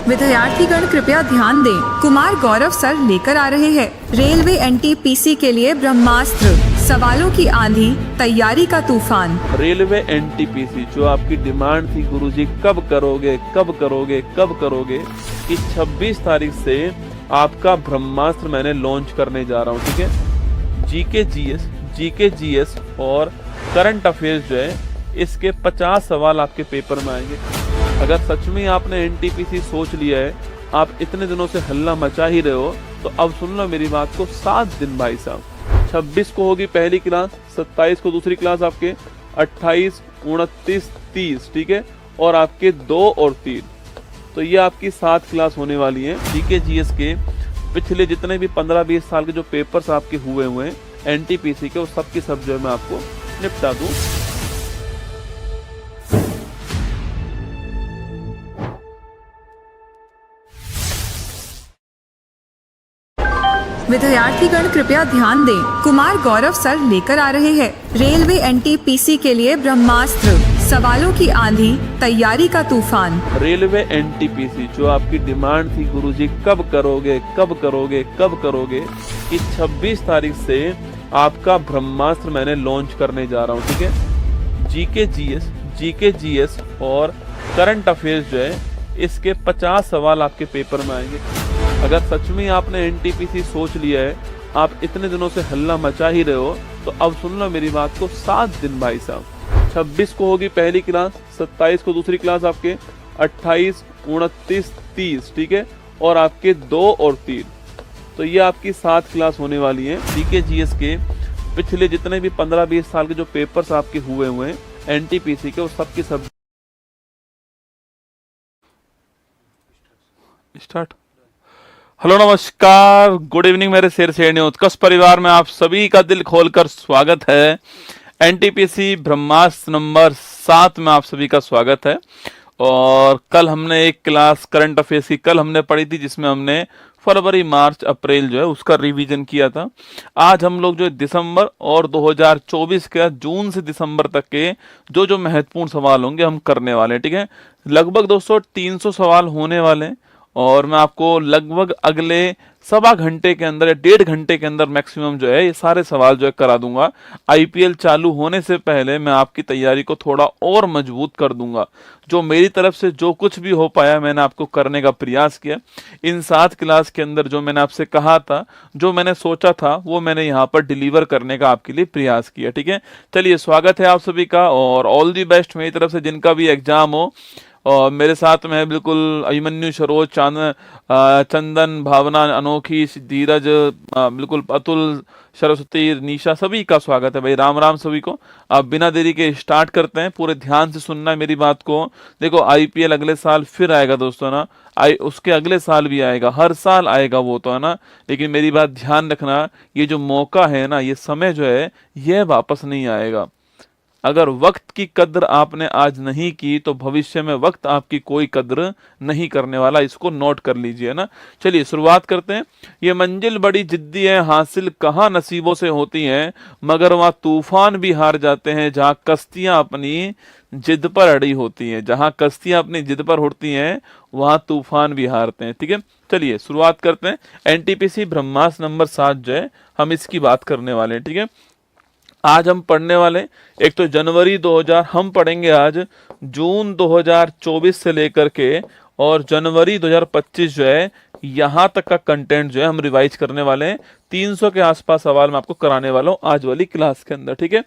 विद्यार्थीगण कृपया ध्यान दें। कुमार गौरव सर लेकर आ रहे हैं रेलवे एनटीपीसी के लिए ब्रह्मास्त्र, सवालों की आंधी, तैयारी का तूफान। रेलवे एनटीपीसी जो आपकी डिमांड थी गुरुजी कब करोगे कब करोगे कब करोगे, कि 26 तारीख से आपका ब्रह्मास्त्र मैंने लॉन्च करने जा रहा हूँ। ठीक है, जीके जीएस और करंट अफेयर्स जो है इसके 50 सवाल आपके पेपर में आएंगे। अगर सच में आपने एनटीपीसी सोच लिया है, आप इतने दिनों से हल्ला मचा ही रहे हो, तो अब सुन लो मेरी बात को। 7 दिन भाई साहब, 26 को होगी पहली क्लास, 27 को दूसरी क्लास आपके, 28, 29, 30, ठीक है, और आपके 2 और 3, तो ये आपकी 7 क्लास होने वाली है। जीके जीएस के पिछले जितने भी 15-20 साल के जो पेपर्स आपके हुए हैं एनटीपीसी के, वो सब की सब जो है मैं आपको निपटा दूं। विद्यार्थीगण कृपया ध्यान दें। कुमार गौरव सर लेकर आ रहे हैं रेलवे एनटीपीसी के लिए ब्रह्मास्त्र, सवालों की आंधी, तैयारी का तूफान। रेलवे एनटीपीसी जो आपकी डिमांड थी गुरुजी कब करोगे कब करोगे कब करोगे, कि 26 तारीख से आपका ब्रह्मास्त्र मैंने लॉन्च करने जा रहा हूँ। ठीक है, जीके जीएस और करंट अफेयर्स जो है इसके 50 सवाल आपके पेपर में आएंगे। अगर सच में आपने एनटीपीसी सोच लिया है, आप इतने दिनों से हल्ला मचा ही रहे हो, तो अब सुन लो मेरी बात को। 7 दिन भाई साहब, 26 को होगी पहली क्लास, 27 को दूसरी क्लास आपके, 28, 29, 30, ठीक है, और आपके 2 और 3, तो ये आपकी 7 क्लास होने वाली है। जीके जीएस के पिछले जितने भी 15-20 साल के जो पेपर्स आपके हुए हैं एनटीपीसी के, वो सब की सब स्टार्ट। हेलो नमस्कार, गुड इवनिंग मेरे शेर शेरनी उत्कर्ष परिवार में आप सभी का दिल खोलकर स्वागत है। एनटीपीसी ब्रह्मास्त्र नंबर 7 में आप सभी का स्वागत है। और कल हमने एक क्लास करंट अफेयर्स की कल हमने पढ़ी थी, जिसमें हमने फरवरी, मार्च, अप्रैल जो है उसका रिवीजन किया था। आज हम लोग जो दिसंबर और 2024 के जून से दिसंबर तक के जो महत्वपूर्ण सवाल होंगे हम करने वाले हैं। ठीक है, लगभग दोस्तों 300 सवाल होने वाले हैं, और मैं आपको लगभग अगले 1.25 घंटे के अंदर या 1.5 घंटे के अंदर मैक्सिमम जो है ये सारे सवाल जो है करा दूंगा। आईपीएल चालू होने से पहले मैं आपकी तैयारी को थोड़ा और मजबूत कर दूंगा। जो मेरी तरफ से जो कुछ भी हो पाया मैंने आपको करने का प्रयास किया। इन 7 क्लास के अंदर जो मैंने आपसे कहा था, जो मैंने सोचा था, वो मैंने यहाँ पर डिलीवर करने का आपके लिए प्रयास किया। ठीक है, चलिए स्वागत है आप सभी का, और ऑल दी बेस्ट मेरी तरफ से जिनका भी एग्जाम हो। और मेरे साथ में है बिल्कुल अभिमन्यु, सरोज, चंदन, भावना, अनोखी, धीरज, बिल्कुल अतुल, सरस्वती, निशा, सभी का स्वागत है भाई। राम राम सभी को। अब बिना देरी के स्टार्ट करते हैं। पूरे ध्यान से सुनना है मेरी बात को। देखो, आईपीएल अगले साल फिर आएगा दोस्तों ना, उसके अगले साल भी आएगा, हर साल आएगा वो तो है ना, लेकिन मेरी बात ध्यान रखना, ये जो मौका है ना, ये समय जो है यह वापस नहीं आएगा। अगर वक्त की कद्र आपने आज नहीं की, तो भविष्य में वक्त आपकी कोई कद्र नहीं करने वाला। इसको नोट कर लीजिए ना। चलिए शुरुआत करते हैं। ये मंजिल बड़ी जिद्दी है, हासिल कहाँ नसीबों से होती हैं, मगर वहाँ तूफान भी हार जाते हैं जहाँ कश्तियां अपनी जिद पर अड़ी होती हैं। जहाँ कश्तियां अपनी जिद पर उड़ती हैं, वहाँ तूफान भी हारते हैं। ठीक है, चलिए शुरुआत करते हैं। एनटीपीसी ब्रह्मास्त्र नंबर 7 जो है हम इसकी बात करने वाले हैं। ठीक है, आज हम पढ़ने वाले, एक तो जनवरी 2000 हम पढ़ेंगे आज, जून 2024 से लेकर के और जनवरी 2025 जो है यहाँ तक का कंटेंट जो है हम रिवाइज करने वाले हैं। 300 के आसपास सवाल मैं आपको कराने वाला हूँ आज वाली क्लास के अंदर। ठीक है,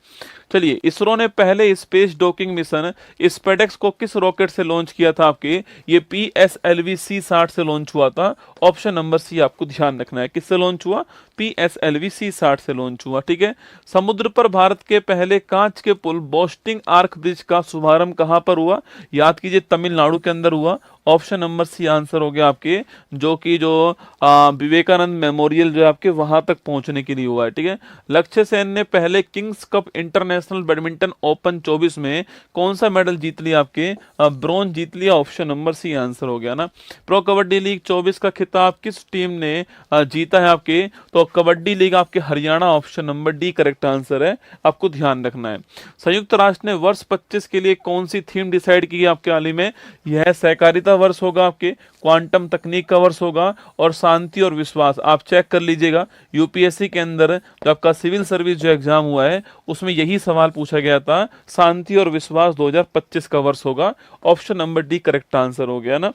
चलिए। इसरो ने पहले स्पेस डॉकिंग मिशन स्पेडेक्स को किस रॉकेट से लॉन्च किया था? आपके ये PSLV C60 से लॉन्च हुआ था। ऑप्शन नंबर सी आपको ध्यान रखना है। किससे लॉन्च हुआ? PSLV C60 से लॉन्च हुआ। ठीक है, समुद्र पर भारत के पहले कांच के पुल बोस्टिंग आर्क ब्रिज का शुभारंभ कहां पर हुआ? याद कीजिए, तमिलनाडु के अंदर हुआ। ऑप्शन नंबर सी आंसर हो गया आपके, जो कि विवेकानंद मेमोरियल जो है आपके वहां वहां तक पहुंचने के लिए हुआ है, ठीक है। लक्ष्य सेन ने पहले Kings cup international badminton open 24 में कौन सा मेडल जीत लिया? आपके ब्रॉन्ज जीत लिया, ऑप्शन नंबर सी आंसर हो गया ना। प्रो कबड्डी लीग 24 का खिताब किस टीम ने जीता है? आपके तो कबड्डी लीग आपके Haryana, option number D correct answer है, आपको ध्यान रखना है। संयुक्त राष्ट्र ने वर्ष 25 के लिए कौन सी थीम डिसाइड की है आपके हाल ही में? यह सहकारिता वर्ष होगा, आपके क्वांटम तकनीक का वर्ष होगा और शांति और विश्वास। आप चेक कर लीजिएगा यूपीएससी के अंदर जो आपका सिविल सर्विस जो एग्जाम हुआ है उसमें यही सवाल पूछा गया था, शांति और विश्वास 2025 का वर्ष होगा, option number D correct answer हो गया ना।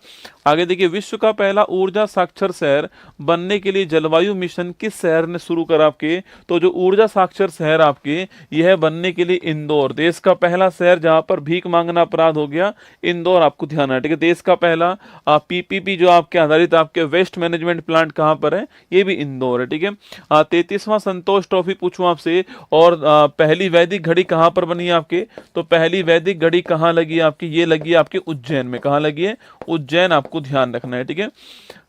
आगे देखिए, विश्व का पहला ऊर्जा साक्षर शहर बनने के लिए जलवायु मिशन किस शहर ने शुरू करा? आपके तो जो ऊर्जा साक्षर शहर आपके यह बनने के लिए इंदौर, देश का पहला शहर जहां पर भीख मांगना अपराध हो गया, इंदौर आपको ध्यान है, ठीक है। देश का पहला पीपीपी जो आपके आधारित आपके वेस्ट मैनेजमेंट प्लांट कहां पर है? ये भी इंदौर है, ठीक है। 33वां संतोष ट्रॉफी पूछूं आपसे, और पहली वैदिक घड़ी कहां पर बनी है आपके? तो पहली वैदिक घड़ी कहां लगी है आपकी? ये लगी है आपके उज्जैन में। कहां लगी है? उज्जैन, आपको ध्यान रखना है, ठीक है।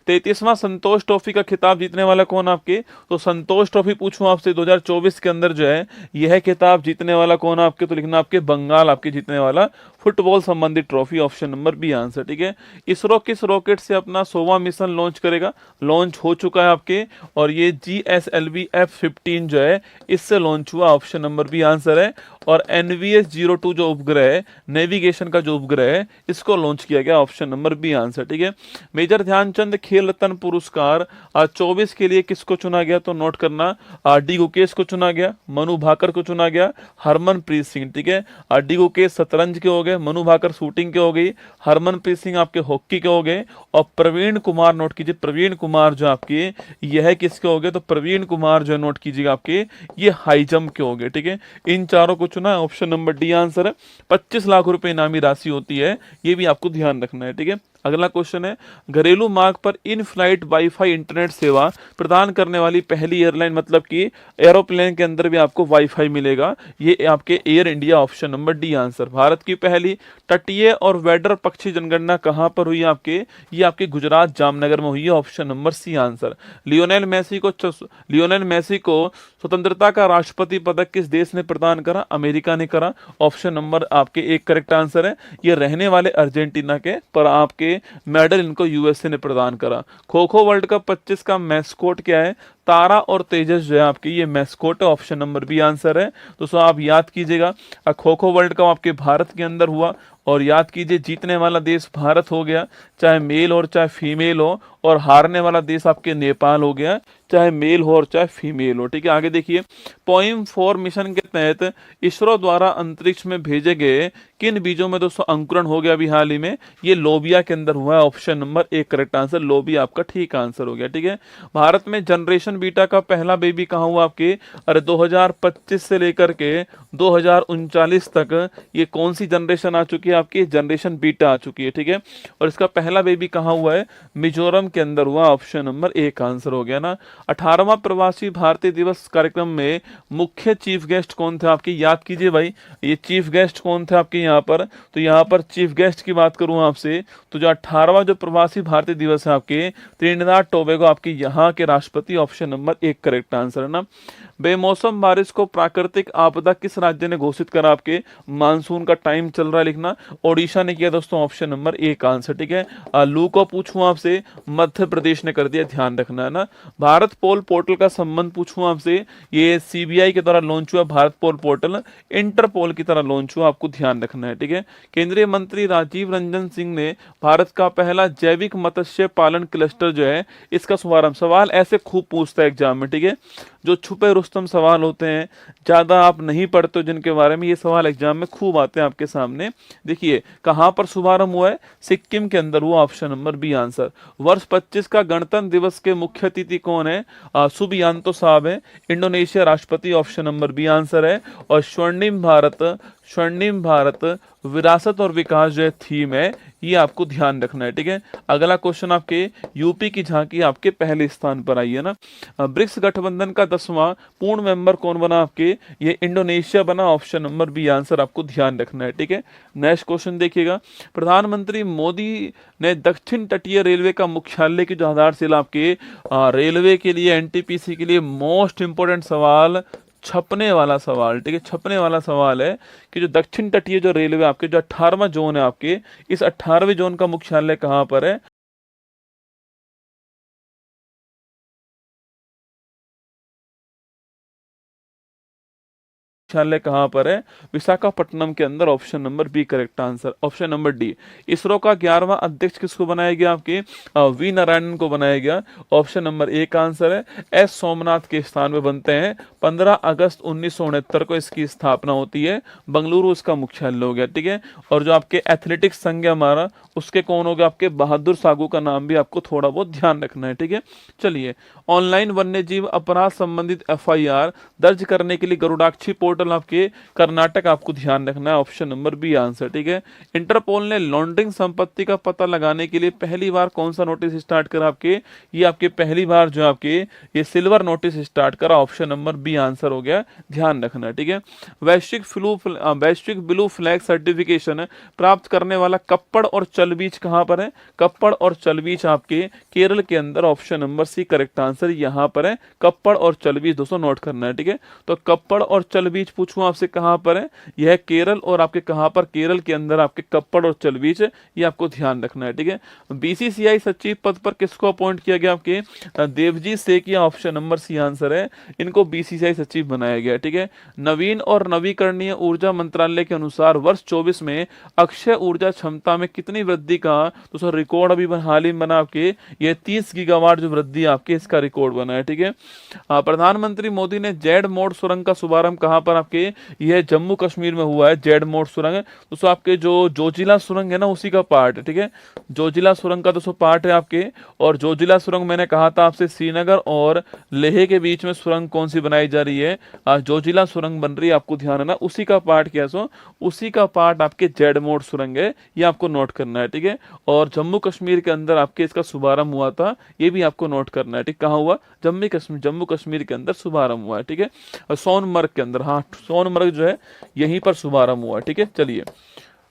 33वां संतोष ट्रॉफी का खिताब जीतने वाला कौन आपके? तो संतोष ट्रॉफी पूछूं आपसे 2024 के अंदर जो है यह खिताब जीतने वाला कौन आपके? तो लिखना आपके बंगाल आपके जीतने वाला फुटबॉल संबंधित trophy, option number B answer, ठीक है। इसरो किस रॉकेट से अपना 100वां मिशन लॉन्च करेगा? लॉन्च हो चुका है आपके, और ये GSLV F-15 जो है इससे लॉन्च हुआ, ऑप्शन नंबर बी आंसर है। और NVS-02 जो उपग्रह है, नेविगेशन का जो उपग्रह है, इसको लॉन्च किया गया, ऑप्शन नंबर बी आंसर, ठीक है। मेजर ध्यानचंद खेल रत्न पुरस्कार 24 के लिए किसको चुना गया? तो नोट करना, डी गुकेश को चुना गया, मनु भाकर को चुना गया, हरमनप्रीत सिंह, ठीक है। डी गुकेश शतरंज के हो गए, मनु भाकर शूटिंग के हो गई, हरमनप्रीत सिंह आपके हॉकी के हो गए, और प्रवीण कुमार नोट कीजिए, प्रवीण कुमार जो आपके यह किसके हो गए? तो प्रवीण कुमार जो नोट कीजिएगा आपके ये हाई जंप के हो गए, ठीक है। इन चारों को चुना है, ऑप्शन नंबर डी आंसर है। 25 लाख रुपए इनामी राशि होती है, ये भी आपको ध्यान रखना है, ठीक है। अगला क्वेश्चन है, घरेलू मार्ग पर इन फ्लाइट वाईफाई इंटरनेट सेवा प्रदान करने वाली पहली एयरलाइन, मतलब कि एरोप्लेन के अंदर भी आपको वाईफाई मिलेगा, ये आपके air India, option number D answer. Bharat की पहली तटीय और वेडर पक्षी जनगणना कहां पर हुई आपके? ये आपके गुजरात जामनगर में हुई है, option number C answer. Lionel Messi को स्वतंत्रता का राष्ट्रपति पदक किस देश ने प्रदान करा? अमेरिका ने करा, ऑप्शन नंबर आपके एक करेक्ट आंसर है। ये रहने वाले अर्जेंटीना के, पर आपके मेडल इनको यूएसए ने प्रदान करा। खो खो वर्ल्ड कप 25 का मैस्कोट क्या है? तारा और तेजस जो है आपकी ये मैस्कोट है, ऑप्शन नंबर बी आंसर है। दोस्तों आप याद कीजिएगा, खो खो वर्ल्ड कप आपके भारत के अंदर हुआ, और याद कीजिए जीतने वाला देश भारत हो गया, चाहे मेल और चाहे फीमेल हो, और हारने वाला देश आपके नेपाल हो गया, चाहे मेल हो और चाहे फीमेल हो, ठीक है। आगे देखिए, POIM-4 मिशन के तहत इसरो द्वारा अंतरिक्ष में भेजे गए किन बीजों में दोस्तों अंकुरण हो गया अभी हाल ही में? ये लोबिया के अंदर हुआ है, ऑप्शन नंबर एक करेक्ट आंसर, लोबिया आपका ठीक आंसर हो गया, ठीक है। भारत में जनरेशन बीटा का पहला बेबी कहाँ हुआ आपके? अरे 2025 से लेकर के 2039 तक ये कौन सी जनरेशन आ चुकी है आपकी? जनरेशन बीटा आ चुकी है, ठीक है। और इसका पहला बेबी कहाँ हुआ है? मिजोरम के अंदर हुआ, ऑप्शन नंबर एक आंसर हो गया ना। 18वां प्रवासी भारतीय दिवस कार्यक्रम में मुख्य चीफ गेस्ट कौन थे आपके? याद कीजिए भाई, ये चीफ गेस्ट कौन थे आपके यहाँ पर? तो यहाँ पर चीफ गेस्ट की बात करूं आपसे, तो जो 18वां जो प्रवासी भारतीय दिवस है आपके, त्रिनिदाद टोबैगो आपके यहाँ के राष्ट्रपति, ऑप्शन नंबर एक करेक्ट आंसर है ना। बेमौसम बारिश को प्राकृतिक आपदा किस राज्य ने घोषित करा आपके? मानसून का टाइम चल रहा है लिखना, ओडिशा ने किया दोस्तों, ऑप्शन नंबर एक आंसर, ठीक है। लू को पूछूं आपसे, मध्य प्रदेश ने कर दिया, ध्यान रखना है ना। भारत पोल पोर्टल का संबंध पूछूं आपसे, ये सीबीआई के द्वारा लॉन्च हुआ भारत पोल पोर्टल, इंटरपोल की तरह लॉन्च हुआ, आपको ध्यान रखना है, ठीक है। केंद्रीय मंत्री राजीव रंजन सिंह ने भारत का पहला जैविक मत्स्य पालन क्लस्टर जो है इसका शुभारंभ, सवाल ऐसे खूब पूछता है एग्जाम में, ठीक है। जो छुपे रुस्तम सवाल होते हैं, ज्यादा आप नहीं पढ़ते हो जिनके बारे में, ये सवाल एग्जाम में खूब आते हैं आपके सामने। देखिए कहां पर शुभारंभ हुआ है? सिक्किम के अंदर हुआ, ऑप्शन नंबर बी आंसर। वर्ष 25 का गणतंत्र दिवस के मुख्य अतिथि कौन है? सुबियांतो साहब है, इंडोनेशिया राष्ट्रपति, ऑप्शन नंबर बी आंसर है। और स्वर्णिम भारत स्वर्णिम भारत विरासत और विकास जो है थीम है, ये आपको ध्यान रखना है। ठीक है, अगला क्वेश्चन आपके यूपी की झांकी आपके पहले स्थान पर आई है ना। ब्रिक्स गठबंधन का 10वां पूर्ण मेंबर कौन बना आपके, ये इंडोनेशिया बना, ऑप्शन नंबर बी आंसर आपको ध्यान रखना है। ठीक है, नेक्स्ट क्वेश्चन देखिएगा, प्रधानमंत्री मोदी ने दक्षिण तटीय रेलवे का मुख्यालय की जो आधारशिला आपके रेलवे के लिए, एनटीपीसी के लिए मोस्ट इंपोर्टेंट सवाल, छपने वाला सवाल। ठीक है, छपने वाला सवाल है कि जो दक्षिण तटीय जो रेलवे आपके जो 18वां जोन है आपके, इस 18वें जोन का मुख्यालय कहाँ पर है। मुख्यालय कहाँ पर है, विशाखापट्टनम के अंदर, option number B correct answer. Option number D, ISRO का 11वां अध्यक्ष किसको बनाया गया आपके, वी नारायणन को बनाया गया, ऑप्शन नंबर ए का आंसर है। एस सोमनाथ के स्थान पे बनते हैं, 15 अगस्त 1969 को इसकी स्थापना होती है, बंगलुरु इसका मुख्यालय हो गया। ठीक है, और जो आपके एथलेटिक्स संघ है हमारा, उसके कौन हो गया आपके, बहादुर सागू का नाम भी आपको थोड़ा बहुत ध्यान रखना है। ठीक है, चलिए, ऑनलाइन वन्यजीव अपराध संबंधित एफआईआर दर्ज करने के लिए गरुड़ाक्षी पोर्टल आपके कर्नाटक आपको ध्यान रखना है, ऑप्शन नंबर बी आंसर। ठीक है, इंटरपोल ने लॉन्ड्रिंग संपत्ति का पता लगाने के लिए पहली बार कौन सा नोटिस स्टार्ट करा आपके, ये आपके पहली बार जो आपके ये सिल्वर नोटिस स्टार्ट करा, ऑप्शन नंबर बी आंसर हो गया, ध्यान रखना है। ठीक है, वैश्विक ब्लू फ्लैग सर्टिफिकेशन प्राप्त करने वाला कप्पड़ और चलबीच कहां पर है, कप्पड़ और चलबीच आपके केरल के अंदर, option number C correct answer यहां पर है, कप्पड़ और चलबीच दोस्तों नोट करना है। ठीक है, तो कप्पड़ और चलबीच पूछूं आपसे कहां पर है, यह केरल और आपके कहां पर, केरल के अंदर आपके कप्पड़ और चलबीच, ये आपको ध्यान रखना है। ठीक है, बीसीसीआई सचिव पद पर किसको अपॉइंट किया गया आपके, Devjit Sethia, option number C answer है, इनको बीसीसीआई सचिव बनाया गया। ठीक है, नवीन और नवीकरणीय ऊर्जा मंत्रालय के अनुसार वर्ष 24 में अक्षय ऊर्जा क्षमता में कितनी वृद्धि का दोस्तों रिकॉर्ड अभी हाल ही में बना आपके, ये 30 गीगावाट जो वृद्धि आपके इसका रिकॉर्ड बना है। ठीक है, प्रधानमंत्री मोदी ने जेड मोड सुरंग का शुभारंभ कहां पर आपके, यह जम्मू कश्मीर में हुआ है, जेड मोड सुरंग दोस्तों आपके जो जोजिला सुरंग है ना उसी का पार्ट है। ठीक है, जोजिला सुरंग का दोस्तों पार्ट है आपके, और जोजिला सुरंग मैंने कहा था आपसे श्रीनगर और लेह के बीच में सुरंग कौन सी बनाई जा रही है, जोजिला सुरंग बन रही है, आपको ध्यान है ना, उसी का पार्ट क्या सो, उसी का पार्ट आपके जेड मोड सुरंग है, ये आपको नोट करना है। ठीक है, और जम्मू कश्मीर के अंदर आपके इसका शुभारंभ हुआ था, ये भी आपको नोट करना है। ठीक, कहाँ हुआ, जम्मू कश्मीर के अंदर शुभारंभ हुआ है। ठीक है, और सोनमर्ग के अंदर, हाँ सोनमर्ग जो है यहीं पर शुभारंभ हुआ है। ठीक है, चलिए,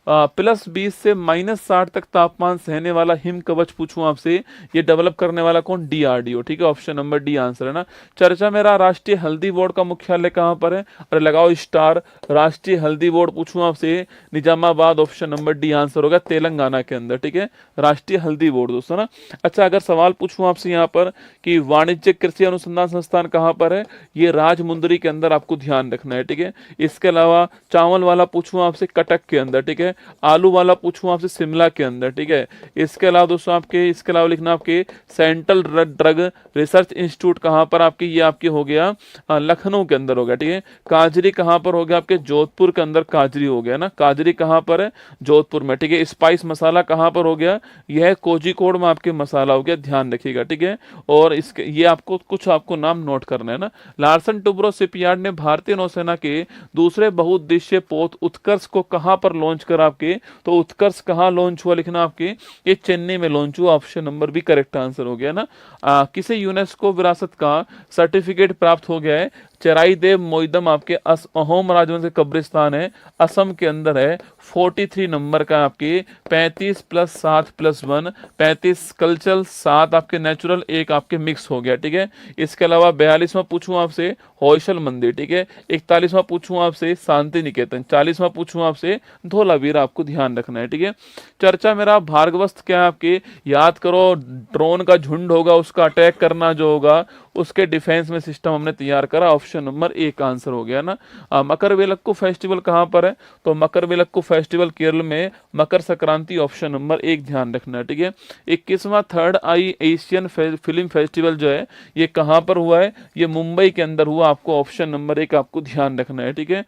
+20 से -60 तक तापमान सहने वाला हिम कवच पूछूं आपसे, ये डेवलप करने वाला कौन, डीआरडीओ। ठीक है, ऑप्शन नंबर डी आंसर है ना। चर्चा में रहा राष्ट्रीय हल्दी बोर्ड का मुख्यालय कहां पर है, अरे लगाओ स्टार, राष्ट्रीय हल्दी बोर्ड पूछूं आपसे, Nizamabad, option number D answer होगा, तेलंगाना के अंदर। ठीक है, राष्ट्रीय हल्दी बोर्ड दोस्तों ना। अच्छा, अगर सवाल पूछूं आपसे यहाँ पर कि वाणिज्य कृषि अनुसंधान संस्थान कहाँ पर है, ये राजमुंदरी के अंदर, आपको ध्यान रखना है। ठीक है, इसके अलावा चावल वाला पूछूं आपसे कटक के अंदर। ठीक है, आलू वाला पूछूं आपसे शिमला के अंदर। ठीक है, इसके अलावा दोस्तों आपके, इसके अलावा लिखना आपके सेंट्रल ड्रग रिसर्च इंस्टीट्यूट कहां पर आपके, ये आपके हो गया लखनऊ के अंदर हो गया। ठीक है, काजरी कहां पर हो गया आपके, जोधपुर के अंदर काजरी हो गया ना, काजरी कहां पर है, जोधपुर में। ठीक है, स्पाइस मसाला कहां पर हो गया, यह कोझिकोड में आपके मसाला हो गया, ध्यान रखिएगा। ठीक है, और इसके ये आपको कुछ आपको नाम नोट करना है ना। लार्सन टुब्रो शिपयार्ड ने भारतीय नौसेना के दूसरे बहुउद्देशीय पोत उत्कर्ष को कहां पर लॉन्च करा आपके, तो उत्कर्ष कहां लॉन्च हुआ लिखना आपके, ये चेन्नई में लॉन्च हुआ, ऑप्शन नंबर भी करेक्ट आंसर हो गया ना। किसे यूनेस्को विरासत का सर्टिफिकेट प्राप्त हो गया है, चराई देव मोइदम आपके अहोम राजवंश के कब्रिस्तान है, असम के अंदर है, 43 नंबर का आपके, 35 + 7 + 1 35 कल्चरल, 7 आपके नेचुरल, 1 आपके मिक्स हो गया। ठीक है, इसके अलावा 42वां पूछूं आपसे होयसल मंदिर। ठीक है, 41वां पूछूं आपसे शांति निकेतन, 40वां पूछूं आपसे धोलावीरा, आपको ध्यान रखना है। ठीक है, चर्चा मेरा भार्गवस्त्र क्या है आपके, याद करो ड्रोन का झुंड होगा, उसका अटैक करना जो होगा, उसके डिफेंस में सिस्टम हमने तैयार करा, ऑप्शन नंबर ए का आंसर हो गया ना। मकरविलक्कू फेस्टिवल कहां पर है, तो मकरविलक्कू फेस्टिवल केरल में, मकर संक्रांति, ऑप्शन नंबर 1 ध्यान रखना है। ठीक है, 21वां थर्ड आई एशियन फिल्म फेस्टिवल जो है ये कहां पर हुआ है, ये मुंबई के अंदर हुआ, आपको ऑप्शन नंबर 1 आपको ध्यान रखना है। ठीक है,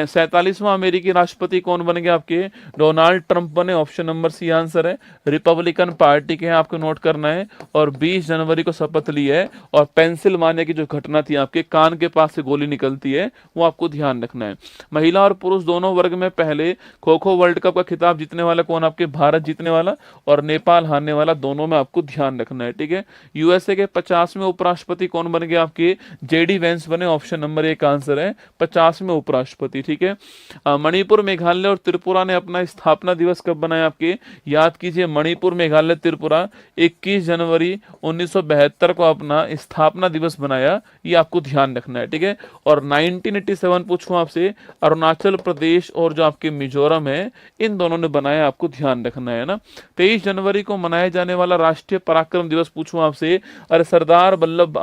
47वां अमेरिकी राष्ट्रपति कौन बन गया आपके, डोनाल्ड ट्रंप बने, ऑप्शन नंबर सी आंसर है, रिपब्लिकन पार्टी के, आपको नोट करना है, और 20 जनवरी को शपथ ली है, और पेंसिल्वानिया की जो घटना थी आपके, कान के पास से गोली निकलती है, वो आपको ध्यान रखना है। महिला और पुरुष दोनों वर्ग में पहले खो खो वर्ल्ड कप का खिताब जीतने वाला कौन, आपके भारत जीतने वाला और नेपाल हारने वाला, दोनों में आपको ध्यान रखना है, ठीक है। यूएसए के 50वें उपराष्ट्रपति कौन बन गए, आपके जेडी वेंस बने, ऑप्शन नंबर 1 आंसर है 50वें उपराष्ट्रपति, ठीक है। मणिपुर, मेघालय और त्रिपुरा ने अपना स्थापना दिवस कब बनाया, आपके याद कीजिए। मणिपुर, मेघालय, त्रिपुरा 21 जनवरी 1972 को अपना स्थापना दिवस बनाया, ये आपको ध्यान रखना है, ठीक है। और 1987 पूछूं आपसे, अरुणाचल प्रदेश और जो आपके मिजोरम है, इन दोनों ने बनाया, आपको ध्यान रखना है ना। 23 जनवरी को मनाया जाने वाला राष्ट्रीय पराक्रम दिवस पूछूं आपसे, अरे सरदार वल्लभ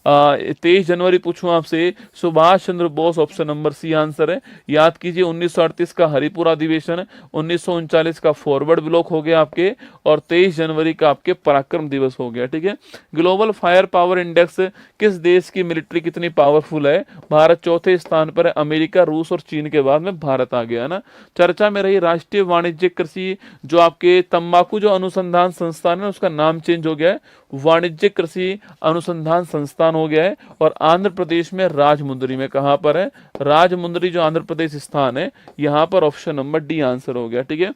23 जनवरी पूछूं आपसे, Subhash Chandra Bose, option number C answer है। याद कीजिए 1938 का हरिपुर अधिवेशन, 1939 का फॉरवर्ड ब्लॉक हो गया आपके, और 23 जनवरी का आपके पराक्रम दिवस हो गया, ठीक है। ग्लोबल फायर पावर इंडेक्स, किस देश की मिलिट्री कितनी पावरफुल है, भारत चौथे स्थान पर है, अमेरिका, रूस और चीन के बाद में भारत आ गया ना। चर्चा में रही राष्ट्रीय वाणिज्यिक कृषि, जो आपके तंबाकू जो अनुसंधान संस्थान है उसका नाम चेंज हो गया है, वाणिज्यिक कृषि अनुसंधान संस्थान हो गया है। और आंध्र प्रदेश में राजमुंदरी में, कहां पर है, राजमुंदरी जो आंध्र प्रदेश स्थान है, यहां पर ऑप्शन नंबर डी आंसर हो गया, ठीक है।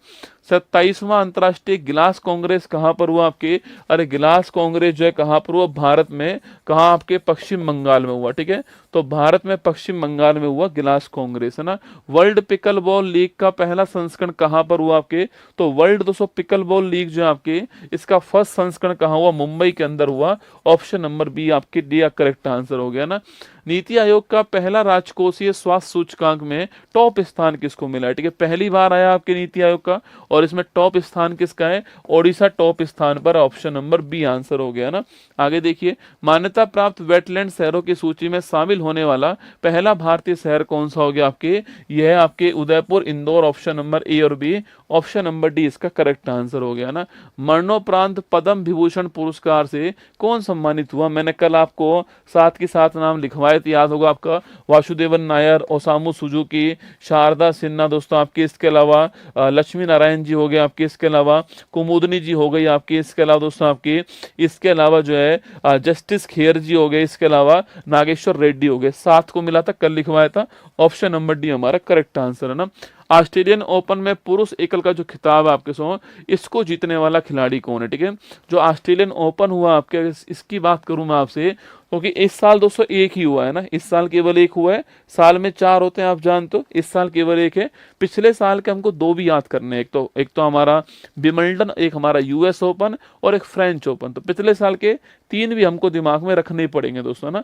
27वां अंतर्राष्ट्रीय गिलास कांग्रेस कहां पर हुआ आपके, अरे गिलास कांग्रेस जो है कहां पर हुआ, भारत में, कहां, आपके पश्चिम बंगाल में हुआ, ठीक है। तो भारत में पश्चिम बंगाल में हुआ गिलास कांग्रेस, है ना। वर्ल्ड पिकल बॉल लीग का पहला संस्करण कहां पर हुआ आपके, तो वर्ल्ड 200 पिकल बॉल लीग जो है आपके, इसका फर्स्ट संस्करण कहां हुआ, मुंबई के अंदर हुआ, ऑप्शन नंबर बी आपके डी करेक्ट आंसर हो गया ना। नीति आयोग का पहला राजकोषीय स्वास्थ्य सूचकांक में टॉप स्थान किसको मिला है, ठीक है। पहली बार आया आपके नीति आयोग का, और इसमें टॉप स्थान किसका है, ओडिशा टॉप स्थान पर, ऑप्शन नंबर बी आंसर हो गया ना। आगे देखिए, मान्यता प्राप्त वेटलैंड शहरों की सूची में शामिल होने वाला पहला भारतीय शहर कौन सा हो गया आपके, यह है आपके उदयपुर, इंदौर, ऑप्शन नंबर ए और बी, ऑप्शन नंबर डी इसका करेक्ट आंसर हो गया ना। मरणोपरांत पद्म विभूषण पुरस्कार से कौन सम्मानित हुआ, मैंने कल आपको साथ के साथ नाम लिखवाए, याद होगा आपका, वासुदेवन नायर, ओसामू सुजुकी, शारदा सिन्हा दोस्तों आपके, इसके अलावा लक्ष्मी नारायण जी हो गए आपके, इसके अलावा कुमुदनी जी हो गई आपकी, इसके अलावा दोस्तों आपके, इसके अलावा जो है जस्टिस खेर जी हो गए, इसके अलावा नागेश्वर रेड्डी हो गए, 7 को मिला था, कल लिखवाया था, ऑप्शन नंबर डी हमारा करेक्ट आंसर है ना। ऑस्ट्रेलियन ओपन में पुरुष एकल का जो खिताब है आपके सो, इसको जीतने वाला खिलाड़ी कौन है, ठीक है। जो ऑस्ट्रेलियन ओपन हुआ आपके, इसकी बात करूं मैं आपसे, क्योंकि इस साल दोस्तों एक ही हुआ है ना, इस साल केवल एक हुआ है, साल में 4 होते हैं आप जानते हो, इस साल केवल एक है। पिछले साल के हमको 2 भी याद करने हैं, एक तो हमारा विंबलडन, एक हमारा यूएस ओपन और एक फ्रेंच ओपन, तो पिछले साल के 3 भी हमको दिमाग में रखने ही पड़ेंगे दोस्तों ना।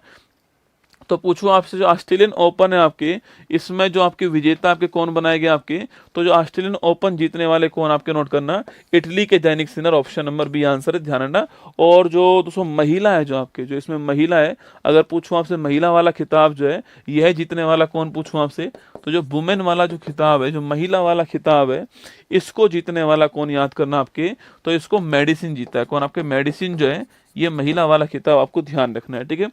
तो पूछूं आपसे, जो ऑस्ट्रेलियन ओपन है आपके, इसमें जो आपके विजेता आपके कौन बनाए गए आपके, तो जो ऑस्ट्रेलियन ओपन जीतने वाले कौन आपके नोट करना, इटली के Jannik Sinner, option number B answer है, ध्यान रखना। और जो दोस्तों महिला है, जो आपके जो इसमें महिला है, अगर पूछूं आपसे महिला वाला खिताब जो है, यह जीतने वाला कौन, पूछूं आपसे, तो जो वुमेन वाला जो खिताब है, जो महिला वाला खिताब है, इसको जीतने वाला कौन, याद करना आपके, तो इसको मेडिसिन जीता है, कौन आपके, मेडिसिन जो है, ये महिला वाला खिताब आपको ध्यान रखना है, ठीक है।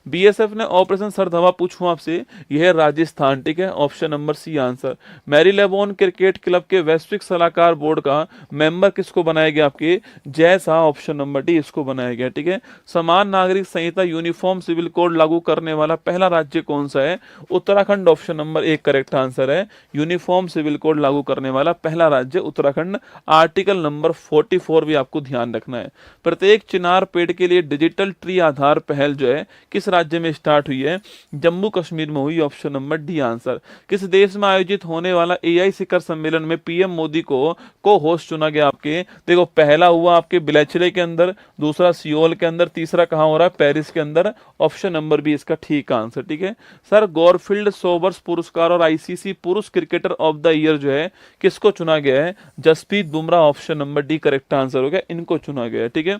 बीएसएफ ने ऑपरेशन सरधवा पूछूं आपसे, यह है राजस्थान, ठीक है, option number C answer. Marylebone cricket club के वैश्विक सलाहकार बोर्ड का मेंबर किसको बनाया गया आपके, Jay Shah, option number D इसको बनाया गया, ठीक है। समान नागरिक संहिता यूनिफॉर्म सिविल कोड लागू करने वाला पहला राज्य कौन सा है, Uttarakhand, option number 1 correct answer है। यूनिफॉर्म सिविल कोड लागू करने वाला पहला राज्य उत्तराखंड, आर्टिकल नंबर 44 भी आपको ध्यान रखना है। प्रत्येक चिनार पेड़ के लिए डिजिटल ट्री आधार पहल जो है किस राज्य में स्टार्ट हुई है, जम्मू कश्मीर में हुई, ऑप्शन नंबर डी आंसर। किस देश में आयोजित होने वाला एआई शिखर सम्मेलन में पीएम मोदी को होस्ट चुना गया आपके, देखो पहला हुआ आपके बिलेचले के अंदर, दूसरा सियोल के अंदर, तीसरा कहां हो रहा है, पेरिस के अंदर, ऑप्शन नंबर बी इसका ठीक आंसर, ठीक है। सर गॉरफील्ड सोबर्स पुरस्कार और आईसीसी पुरुष क्रिकेटर ऑफ द ईयर जो है किसको चुना गया है, Jasprit Bumrah, option number D correct answer हो गया, इनको चुना गया है, ठीक है।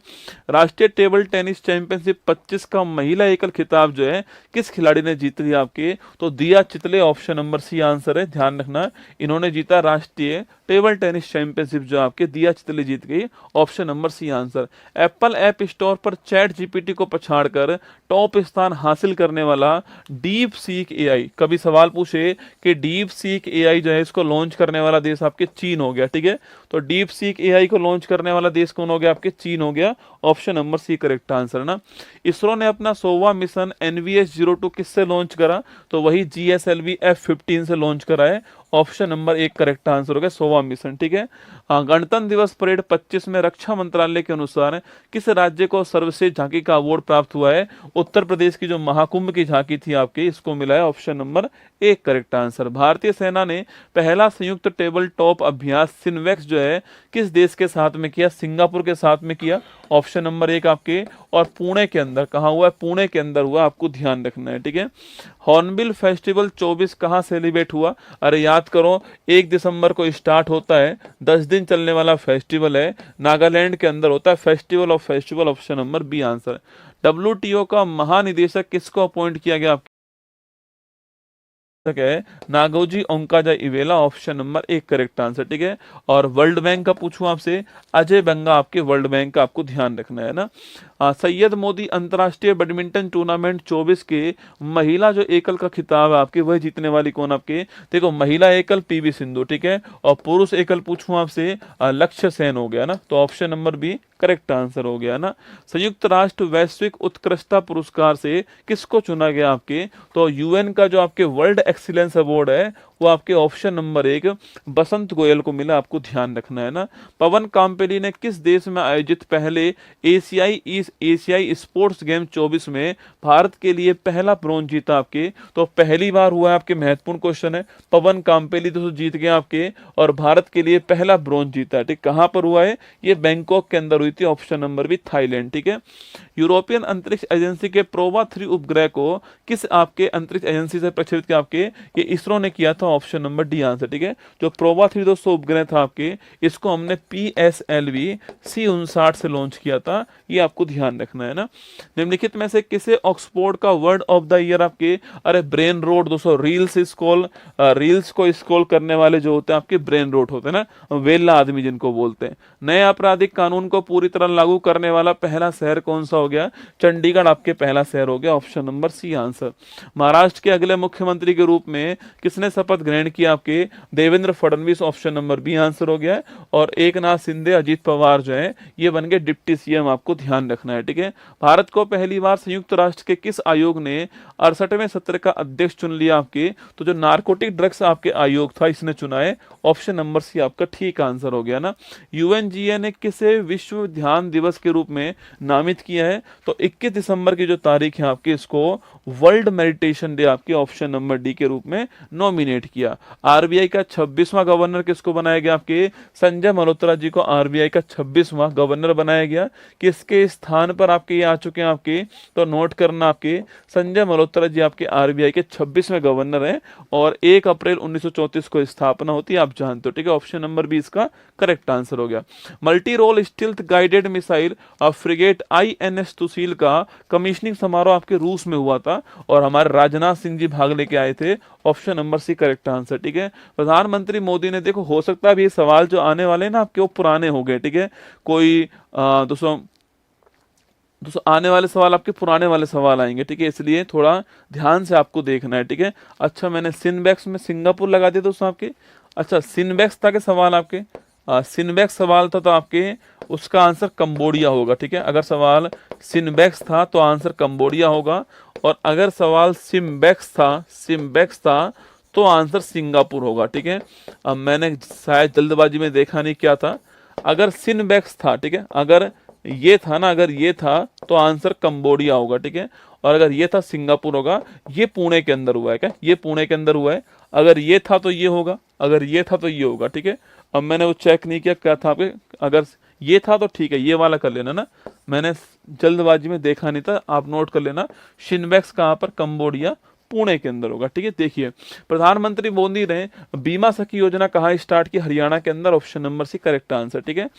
राष्ट्रीय टेबल टेनिस चैंपियनशिप 25 का महिला एकल खिताब जो है किस खिलाड़ी ने जीत लिया आपके, तो Diya Chitale, option number C answer है, ध्यान रखना, इन्होंने जीता राष्ट्रीय टेबल टेनिस चैंपियनशिप, जो आपके दिया चितले जीत गई, option number C answer. Apple app store पर चैट जीपीटी को पछाड़कर टॉप स्थान हासिल करने वाला डीप सीक एआई, कभी सवाल पूछे कि डीप सीक एआई जो है इसको लॉन्च करने वाला देश आपके चीन हो गया, ठीक है। तो डीप सीक एआई को लॉन्च करने वाला देश कौन हो गया आपके, चीन हो गया, option number C correct answer ना। इसरो ने अपना 100वां मिशन NVS-02 किससे लॉन्च करा, तो वही GSLV F-15 से लॉन्च करा है। ऑप्शन नंबर एक करेक्ट आंसर हो गया 100वां मिशन, ठीक है। गणतंत्र दिवस परेड 25 में रक्षा मंत्रालय के अनुसार किस राज्य को सर्वश्रेष्ठ झांकी का अवार्ड प्राप्त हुआ है, उत्तर प्रदेश की जो महाकुंभ की झांकी थी आपकी, इसको मिला है। ऑप्शन नंबर एक करेक्ट आंसर। भारतीय सेना ने पहला संयुक्त टेबल टॉप अभ्यास सिनवेक्स जो है किस देश के साथ में किया, सिंगापुर के साथ में किया। ऑप्शन नंबर एक आपके, और पुणे के अंदर कहाँ हुआ है, पुणे के अंदर हुआ, आपको ध्यान रखना है, ठीक है। हॉर्नबिल फेस्टिवल 24 कहाँ सेलिब्रेट हुआ, अरे याद करो 1 दिसंबर को स्टार्ट होता है, 10 दिन चलने वाला फेस्टिवल है, नागालैंड के अंदर होता है, festival of festival. Option number B answer. WTO का महानिदेशक किसको अपॉइंट किया गया है, नागोजी ओंकाजा इवेला। ऑप्शन नंबर एक करेक्ट आंसर, ठीक है। और वर्ल्ड बैंक का पूछूं आपसे, अजय बंगा आपके वर्ल्ड बैंक का आपको ध्यान रखना है ना। सैयद मोदी अंतर्राष्ट्रीय बैडमिंटन टूर्नामेंट 24 के महिला जो एकल का खिताब है आपके, वह जीतने वाली कौन आपके, देखो महिला एकल PV सिंधु, ठीक है। और पुरुष एकल पूछूं आपसे, लक्ष्य सेन हो गया ना, तो option number B correct answer हो गया ना। संयुक्त राष्ट्र वैश्विक उत्कृष्टता पुरस्कार से किसको चुना गया आपके, तो UN का जो आपके वर्ल्ड एक्सीलेंस अवार्ड है वो आपके ऑप्शन नंबर एक बसंत गोयल को मिला, आपको ध्यान रखना है ना। पवन काम्पेली ने किस देश में आयोजित पहले एशियाई स्पोर्ट्स गेम 24 में भारत के लिए पहला ब्रॉन्ज जीता आपके, तो पहली बार हुआ है आपके, महत्वपूर्ण क्वेश्चन है। पवन काम्पेली तो जीत गए आपके, और भारत के लिए पहला ब्रॉन्ज जीता है, ठीक। कहां पर हुआ है, ये बैंकॉक के अंदर हुई थी। ऑप्शन नंबर भी थाईलैंड, ठीक है। यूरोपियन अंतरिक्ष एजेंसी के प्रोवा 3 उपग्रह को किस आपके अंतरिक्ष एजेंसी से प्रक्षेपित किया आपके, ये इसरो ने किया था। ऑप्शन नंबर डी आंसर, ठीक है। जो प्रोवा 3 200 उपग्रह था आपके, इसको हमने PSLV C59 से लॉन्च किया था, ये आपको ध्यान रखना है ना। निम्नलिखित में से किसे ऑक्सफोर्ड का वर्ड ऑफ द ईयर आपके, अरे ब्रेन रोट दोस्तों, रील्स को स्क्रॉल करने वाले जो होते हैं आपके ब्रेन रोट होते हैं ना, वेला आदमी जिनको बोलते हैं। नए आपराधिक कानून को पूरी तरह लागू करने वाला पहला शहर कौन सा हो गया, चंडीगढ़ आपके पहला शहर हो गया। Option number C answer. Maharashtra के अगले मुख्यमंत्री के रूप में किसने शपथ ग्रहण किया आपके, Devendra Fadnavis. Option number B answer हो गया। और एकनाथ शिंदे, अजीत पवार जो है ये बन गए डिप्टी CM, आपको ध्यान रखना है, ठीक है। भारत को पहली बार संयुक्त राष्ट्र के किस आयोग ने 68वें सत्र का अध्यक्ष चुन लिया आपके, तो जो नारकोटिक ड्रग्स आपके आयोग था इसने चुना है। ऑप्शन नंबर सी आपका ठीक आंसर हो गया ना। UNGA ने किसे विश्व ध्यान दिवस के रूप में नामित किया है, तो 21 दिसंबर की जो तारीख है आपकी, इसको वर्ल्ड मेडिटेशन डे आपके ऑप्शन नंबर डी के रूप में नॉमिनेट किया। RBI का 26वां गवर्नर किसको बनाया गया आपके, संजय मल्होत्रा जी को RBI का 26वां गवर्नर बनाया गया। किसके स्थान पर आपके ये आ चुके हैं आपके, तो नोट करना आपके, संजय मल्होत्रा जी आपके RBI के 26वें गवर्नर हैं, और 1 अप्रैल 1934 को स्थापना होती है, आप जानते हो, ठीक है। ऑप्शन नंबर बी इसका करेक्ट आंसर हो गया। Multi role stealth guided missile frigate INS Tushil का कमीशनिंग समारोह आपके रूस में हुआ था, और हमारे राजनाथ सिंह जी भाग लेके आए थे। Option number C correct answer, ठीक है। प्रधानमंत्री मोदी ने, देखो हो सकता है अभी ये सवाल जो आने वाले हैं ना आपके वो पुराने हो गए, ठीक है। कोई दोस्तों आने वाले सवाल आपके पुराने वाले सवाल आएंगे, ठीक है, इसलिए थोड़ा ध्यान से आपको देखना है, ठीक है। अच्छा मैंने सिनबैक्स में सिंगापुर लगा दिया दोस्तों आपके। अच्छा सिनबैक्स था के सवाल आपके, सिनबैक्स सवाल था तो आपके उसका आंसर कंबोडिया होगा, ठीक है। अगर सवाल सिनबैक्स था तो आंसर कंबोडिया होगा, और अगर सवाल सिम्बैक्स था तो आंसर सिंगापुर होगा, ठीक है। अब मैंने शायद जल्दबाजी में देखा नहीं क्या था, अगर सिनबैक्स था, ठीक है, अगर ये था ना, अगर ये था तो आंसर कंबोडिया होगा, ठीक है। और अगर ये था सिंगापुर होगा। ये पुणे के अंदर हुआ है क्या, ये पुणे के अंदर हुआ है। अगर ये था तो ये होगा, अगर ये था तो ये होगा, ठीक है। अब मैंने वो चेक नहीं किया क्या था आपके, अगर ये था तो ठीक है, ये वाला कर लेना ना, मैंने जल्दबाजी में देखा नहीं था, आप नोट कर लेना। सिनबैक्स कहाँ पर, कंबोडिया पुणे के अंदर होगा, ठीक है। देखिए प्रधानमंत्री मोदी ने बीमा सखी योजना कहाँ स्टार्ट की, हरियाणा के अंदर। Option number C correct answer, ठीक है।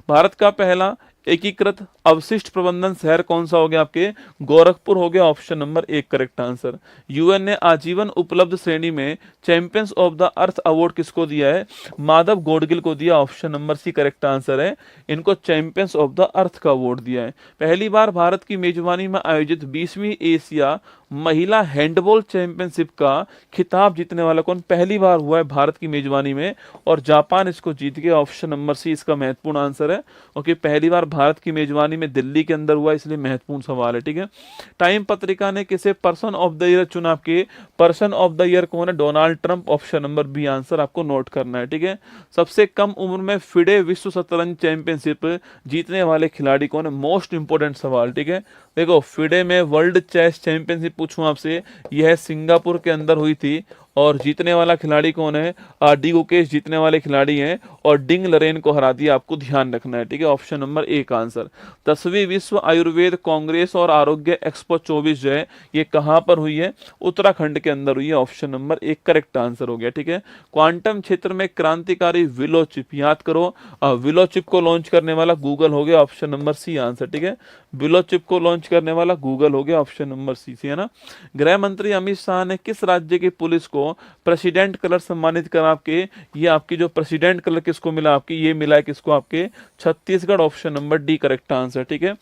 भारत का पहला एकीकृत अवशिष्ट प्रबंधन शहर कौन सा हो गया आपके, गोरखपुर हो गया। ऑप्शन नंबर एक करेक्ट आंसर। UN ने आजीवन उपलब्ध श्रेणी में champions of the earth award किसको दिया है, माधव गोडगिल को दिया। Option number C correct answer है, इनको चैंपियंस ऑफ द अर्थ का अवार्ड दिया है। पहली बार भारत की मेजबानी में आयोजित 20वीं एशिया महिला हैंडबॉल चैंपियनशिप का खिताब जीतने वाला कौन, पहली बार हुआ है भारत की मेजबानी में, और जापान इसको जीत गया। ऑप्शन नंबर सी इसका महत्वपूर्ण आंसर है, क्योंकि पहली बार भारत की मेजबानी में दिल्ली के अंदर हुआ, इसलिए महत्वपूर्ण सवाल है, ठीक है। टाइम पत्रिका ने किसे पर्सन ऑफ द ईयर चुना? आपके पर्सन ऑफ द ईयर कौन है? Donald Trump, option number B answer आपको नोट करना है, ठीक है। सबसे कम उम्र में फिडे विश्व शतरंज चैंपियनशिप जीतने वाले खिलाड़ी कौन है? मोस्ट इंपोर्टेंट सवाल, ठीक है। देखो फिडे में वर्ल्ड चेस चैंपियनशिप पूछूं आपसे, यह सिंगापुर के अंदर हुई थी और जीतने वाला खिलाड़ी कौन है? डी गुकेश जीतने वाले खिलाड़ी हैं और डिंग लरेन को हरा दिया, आपको ध्यान रखना है, ठीक है। ऑप्शन नंबर ए का आंसर। 10वीं विश्व आयुर्वेद कांग्रेस और आरोग्य एक्सपो 24 जो है ये कहां पर हुई है? उत्तराखंड के अंदर हुई है, option number A correct answer हो गया, ठीक है। क्वांटम क्षेत्र में क्रांतिकारी विलो चिप, याद करो विलो चिप को लॉन्च करने वाला गूगल हो गया, ऑप्शन नंबर सी आंसर, ठीक है। विलो चिप को लॉन्च करने वाला गूगल हो गया, ऑप्शन नंबर सी है ना। गृह मंत्री अमित शाह ने किस राज्य की पुलिस को प्रेसिडेंट कलर सम्मानित करा? आपके ये आपकी जो प्रेसिडेंट कलर किसको मिला? आपकी ये मिला है किसको? आपके Chhattisgarh, option number D correct answer, ठीक है।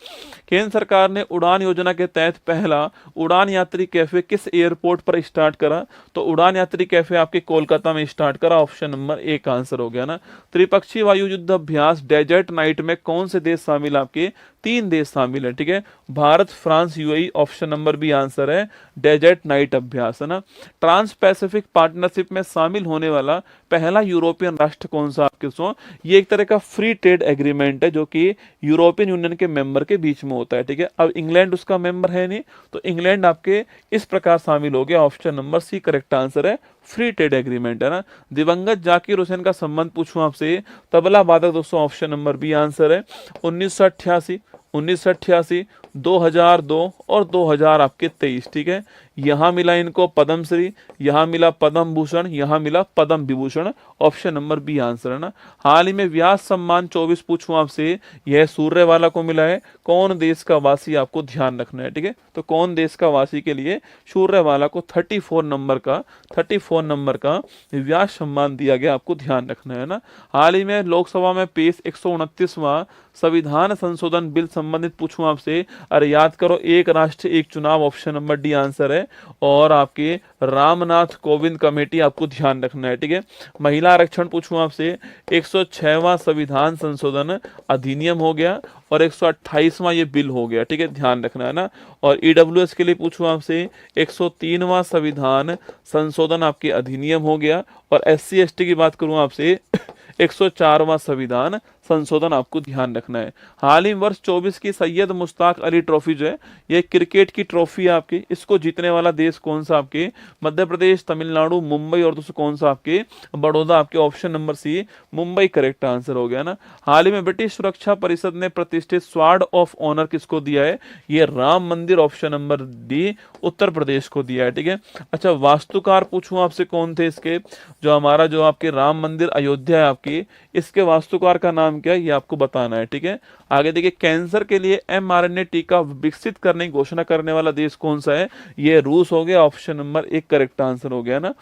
केंद्र सरकार ने उड़ान योजना के तहत पहला उड़ान यात्री कैफे किस एयरपोर्ट पर स्टार्ट करा? तो उड़ान यात्री कैफे आपके कोलकाता में स्टार्ट करा, ऑप्शन नंबर ए का आंसर हो गया ना। त्रिपक्षीय वायु युद्ध अभ्यास डेजर्ट नाइट में कौन से देश शामिल? आपके 3 देश शामिल है, ठीक है। Bharat, France, UAE, option number B answer है डेजर्ट नाइट अभ्यास, है ना। ट्रांस पैसिफिक पार्टनरशिप में शामिल होने वाला पहला यूरोपियन राष्ट्र कौन सा? आपके सो ये एक तरह का फ्री ट्रेड एग्रीमेंट है जो कि यूरोपियन यूनियन के मेंबर के बीच में होता है, ठीक है। अब इंग्लैंड उसका मेंबर है नहीं, तो इंग्लैंड आपके इस प्रकार शामिल हो गया, option number C correct answer है, फ्री ट्रेड एग्रीमेंट, है ना। दिवंगत जाकिर हुसैन का संबंध पूछूं आपसे, तबला वादक दोस्तों, ऑप्शन नंबर बी आंसर है। 1988, 2002 और 2000 आपके 23, ठीक है। यहां मिला इनको पद्मश्री, यहां मिला पद्म भूषण, यहां मिला Padma Vibhushan, option number B answer, है ना। हाल ही में व्यास सम्मान 24 पूछूं आपसे, यह सूर्यवाला को मिला है, कौन देश का वासी? आपको ध्यान रखना है, ठीक है। तो कौन देश का वासी के लिए सूर्यवाला को 34 नंबर का व्यास सम्मान दिया गया, आपको ध्यान रखना है ना। हाल ही में लोकसभा में पेश 129वां संविधान संशोधन बिल संबंधित पूछूं आपसे, अरे याद करो, एक राष्ट्र एक चुनाव, ऑप्शन नंबर डी आंसर है, और आपके रामनाथ कोविंद कमेटी, आपको ध्यान रखना है, ठीक है। महिला आरक्षण पूछूं आपसे, 106वां संविधान संशोधन अधिनियम हो गया और 128वां ये बिल हो गया, ठीक है, ध्यान रखना है ना। और ईडब्ल्यूएस के लिए पूछूं आपसे, 103वां संविधान संशोधन आपके अधिनियम हो गया, और SC ST की बात करूं आपसे 104वां संविधान संशोधन, आपको ध्यान रखना है। हाल ही वर्ष 24 की सैयद मुश्ताक अली ट्रॉफी जो है ये क्रिकेट की ट्रॉफी है आपकी, इसको जीतने वाला देश कौन सा? आपके मध्य प्रदेश, तमिलनाडु, मुंबई और दूसरा कौन सा? आपके बड़ौदा, आपके option number C Mumbai correct answer हो गया ना। हाल ही में ब्रिटिश सुरक्षा परिषद ने प्रतिष्ठित स्वार्ड ऑफ ऑनर किसको दिया है? ये राम मंदिर, option number D Uttar Pradesh को दिया है, ठीक है। अच्छा, वास्तुकार पूछूं आपसे कौन थे इसके? जो हमारा जो आपके राम मंदिर अयोध्या है आपकी, इसके वास्तुकार का नाम क्या है ये आपको बताना है, ठीक है। आगे देखिए, कैंसर के लिए mRNA टीका विकसित करने की घोषणा करने वाला देश कौन सा है? ये रूस हो गया, ऑप्शन नंबर एक करेक्ट आंसर हो गया ना।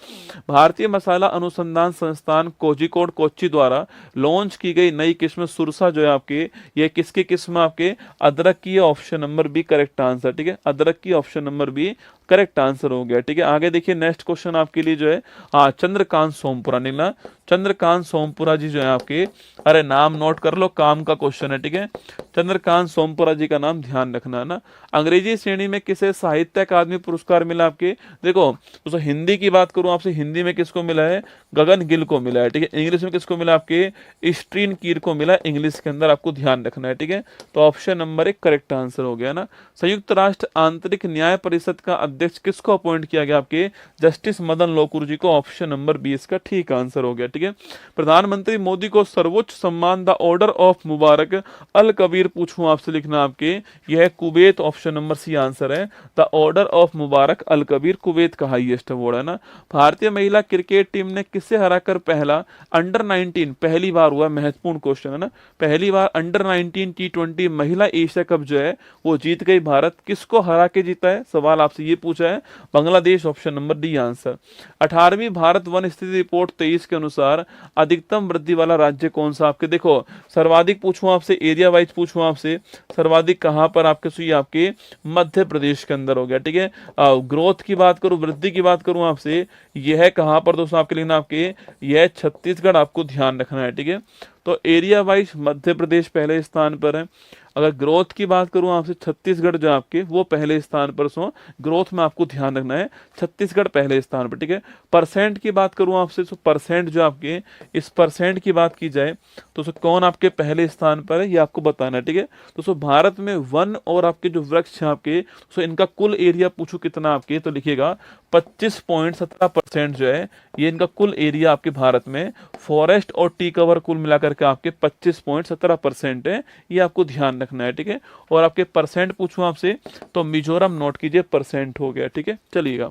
भारतीय मसाला अनुसंधान संस्थान कोझिकोड कोच्चि द्वारा लॉन्च की गई नई किस्म सुरसा जो है आपके, ये किसकी किस्म? आपके अदरक की, option number B correct answer, ठीक है। अदरक की, option number B correct answer हो गया, ठीक है। आगे देखिए, नेक्स्ट क्वेश्चन आपके लिए जो है चंद्रकांत सोमपुरा, नीला चंद्रकांत सोमपुरा जी जो है आपके, अरे नाम नोट कर लो, काम का क्वेश्चन है, ठीक है। चंद्रकांत सोमपुरा जी का नाम ध्यान रखना है ना। अंग्रेजी श्रेणी में किसे साहित्य अकादमी पुरस्कार मिला? आपके देखो तो हिंदी की बात करूं आपसे, हिंदी में किसको मिला है? गगन गिल को मिला है, ठीक है। इंग्लिश में किसको मिला? आपके स्ट्रीन कीर को मिला इंग्लिश के अंदर, आपको ध्यान रखना है, ठीक है। तो ऑप्शन नंबर एक करेक्ट आंसर हो गया ना। संयुक्त राष्ट्र आंतरिक न्याय परिषद का अध्यक्ष किसको अपॉइंट किया गया? आपके जस्टिस मदन लोकुर जी को, ऑप्शन नंबर 20 का ठीक आंसर हो गया, ठीक है। प्रधानमंत्री मोदी को सर्वोच्च सम्मान the order of Mubarak al Kabeer पूछूं आपसे, लिखना आपके यह Kuwait, option number C answer है, the order of Mubarak al Kabeer Kuwait का हाईएस्ट अवार्ड है ना। भारतीय महिला क्रिकेट टीम ने किसे हराकर पहला अंडर 19, पहली बार हुआ, महत्वपूर्ण क्वेश्चन है ना, पहली बार अंडर 19 T20 महिला एशिया कप जो है वो जीत गई भारत, किसको हरा के जीता है? सवाल आपसे ये पूछा है, Bangladesh, option number D answer. 18वीं भारत वन स्थिति रिपोर्ट 23 के अनुसार अधिकतम वृद्धि वाला राज्य कौन सा? आपके देखो सर्वाधिक पूछूं आपसे, एरिया वाइज पूछूं आपसे, सर्वाधिक कहां पर आपके? सुई आपके मध्य प्रदेश के अंदर हो गया, ठीक है। ग्रोथ की बात करूं, वृद्धि की बात करूं आपसे, यह है कहां पर दोस्तों? आपके लिखना आपके यह छत्तीसगढ़, आपको ध्यान रखना है, ठीक है। तो एरिया वाइज मध्य प्रदेश पहले स्थान पर है। अगर ग्रोथ की बात करूं आपसे, छत्तीसगढ़ जो आपके वो पहले स्थान पर सो, ग्रोथ में आपको ध्यान रखना है, छत्तीसगढ़ पहले स्थान पर, ठीक है। परसेंट की बात करूं आपसे, तो परसेंट जो आपके, इस परसेंट की बात की जाए तो कौन आपके पहले स्थान पर है ये आपको बताना है, ठीक है। तो भारत में वन और आपके जो वृक्ष हैं आपके, इनका कुल एरिया पूछो कितना आपके, तो लिखिएगा 25.17% जो है ये इनका कुल एरिया आपके भारत में। फॉरेस्ट और टी कवर कुल मिलाकर के आपके 25.17% है, ये आपको ध्यान रखना है, ठीक है। और आपके परसेंट पूछूं आपसे, तो मिजोरम नोट कीजिए, परसेंट हो गया, ठीक है। चलिएगा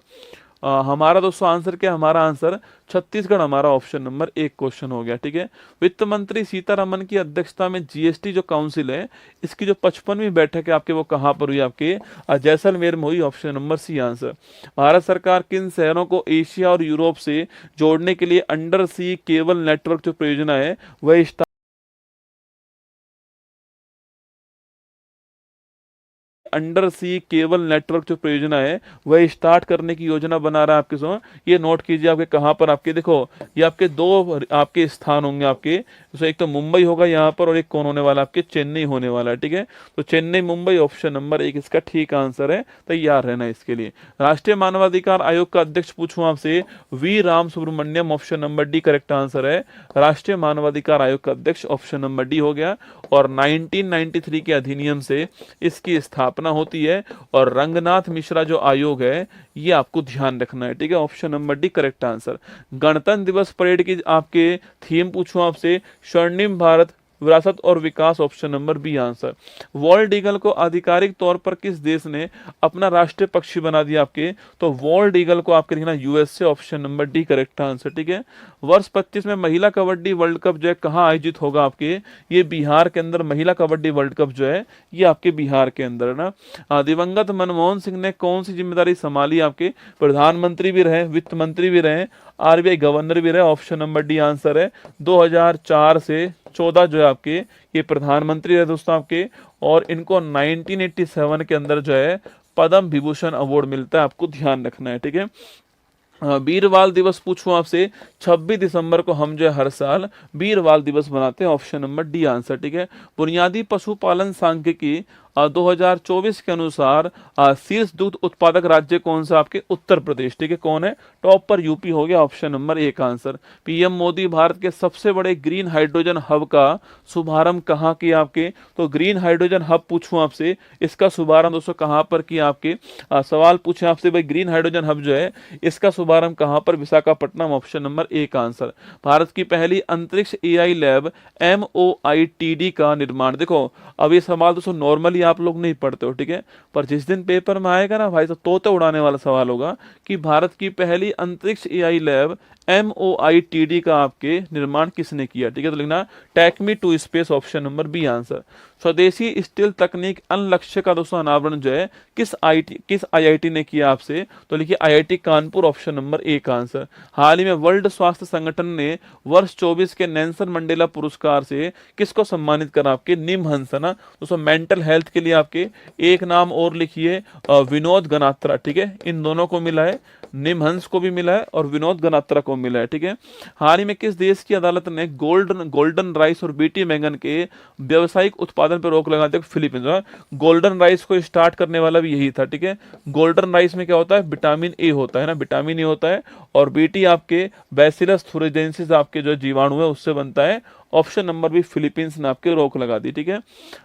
हमारा दोस्तों आंसर क्या, हमारा आंसर छत्तीसगढ़, हमारा ऑप्शन नंबर 1 क्वेश्चन हो गया, ठीक है। वित्त मंत्री सीतारमन की अध्यक्षता में जीएसटी जो काउंसिल है, इसकी जो 55वीं बैठक है आपके, वो कहाँ पर हुई आपके, जैसलमेर में हुई, option number C answer. Bharat सरकार किन शहरों को एशिया और यूरोप से जोड़ने के लिए अंडर सी केबल नेटवर्क जो परियोजना है वह अंडर सी केबल नेटवर्क जो परियोजना है वह स्टार्ट करने की योजना बना रहा है आपके सो, ये नोट कीजिए आपके कहां पर आपके, देखो ये आपके दो आपके स्थान होंगे आपके, तो एक तो मुंबई होगा यहाँ पर और एक कौन होने वाला आपके, चेन्नई होने वाला है, ठीक है। तो चेन्नई मुंबई ऑप्शन नंबर 1 इसका ठीक आंसर है, तैयार रहना इसके लिए। राष्ट्रीय मानवाधिकार आयोग का अध्यक्ष पूछूं आपसे, V Ram Subrahmanyam, option number D correct answer है। राष्ट्रीय मानवाधिकार आयोग का अध्यक्ष ऑप्शन नंबर डी हो गया। और 1993 के अधिनियम से इसकी स्थापना होती है। और रंगनाथ मिश्रा जो आयोग है ये आपको ध्यान रखना है, ठीक है। Option number D correct answer. गणतंत्र दिवस परेड की आपके थीम पूछूं आपसे, स्वर्णिम भारत, विरासत और विकास, option number B answer. Bald eagle को आधिकारिक तौर पर किस देश ने अपना राष्ट्रीय पक्षी बना दिया आपके, तो वॉल्ड ईगल को आपके लिखना USA, option number D correct answer, ठीक है। वर्ष 25 में महिला कबड्डी वर्ल्ड कप जो है कहाँ आयोजित होगा आपके, ये बिहार के अंदर महिला कबड्डी वर्ल्ड कप जो है ये आपके बिहार के अंदर है ना। दिवंगत मनमोहन सिंह ने कौन सी जिम्मेदारी संभाली आपके, प्रधानमंत्री भी रहे, वित्त मंत्री भी रहे, आरबीआई गवर्नर भी रहे, ऑप्शन नंबर डी आंसर है। 2004 से 14 जो है आपके ये प्रधानमंत्री रहे दोस्तों आपके। और इनको 1987 के अंदर जो है पद्म विभूषण अवार्ड मिलता है, आपको ध्यान रखना है, ठीक है। वीरवाल दिवस पूछूं आपसे, 26 दिसंबर को हम जो है हर साल वीरवाल दिवस मनाते हैं, ऑप्शन नंबर डी आंसर, ठीक है। बुनियादी पशुपालन सांख्यिकी 2024 के अनुसार शीर्ष दूध उत्पादक राज्य कौन सा आपके, उत्तर प्रदेश, ठीक है। कौन है टॉप पर, यूपी हो गया, option number 1 answer. PM Modi Bharat के सबसे बड़े ग्रीन हाइड्रोजन हब का शुभारंभ कहाँ किया आपके, तो ग्रीन हाइड्रोजन हब पूछूं आपसे, इसका शुभारंभ दोस्तों कहाँ पर किया आपके, सवाल पूछे आपसे भाई ग्रीन हाइड्रोजन हब जो है इसका शुभारंभ कहाँ पर, Visakhapatnam, option number 1 answer. Bharat की पहली अंतरिक्ष एआई लैब MOITD का निर्माण, देखो अब ये सवाल दोस्तों नॉर्मली आप लोग नहीं पढ़ते हो, ठीक है, पर जिस दिन पेपर में आएगा ना भाई तो तोते उड़ाने वाला सवाल होगा कि भारत की पहली अंतरिक्ष एआई लैब MOITD का आपके निर्माण किसने किया, ठीक है। तो लिखना take me to space, option number B answer. स्वदेशी स्टील तकनीक अनलक्ष्य का दोस्तों अनावरण जो है किस IIT ने किया आपसे, तो लिखिए IIT Kanpur, option number 1 answer. हाल ही में वर्ल्ड स्वास्थ्य संगठन ने वर्ष 24 के नेल्सन मंडेला पुरस्कार से किसको सम्मानित करा आपके, निमहंस है ना दोस्तों, मेंटल हेल्थ के लिए आपके। एक नाम और लिखिए, विनोद गनात्रा, ठीक है, इन दोनों को मिला है, निमहंस को भी मिला है और विनोद गनात्रा को मिला है, ठीक है। हाल ही में किस देश की अदालत ने गोल्डन राइस और बीटी मैंगन के व्यावसायिक उत्पादन पर रोक लगा दी, फिलीपींस। गोल्डन राइस को स्टार्ट करने वाला भी यही था, ठीक है। गोल्डन राइस में क्या होता है, विटामिन ए होता है ना, विटामिन ए होता है, और बीटी आपके बैसिलस थुरिजेंसिस आपके जो जीवाणु है उससे बनता है, ऑप्शन नंबर बी फिलीपींस ने आपके रोक लगा दी, ठीक है।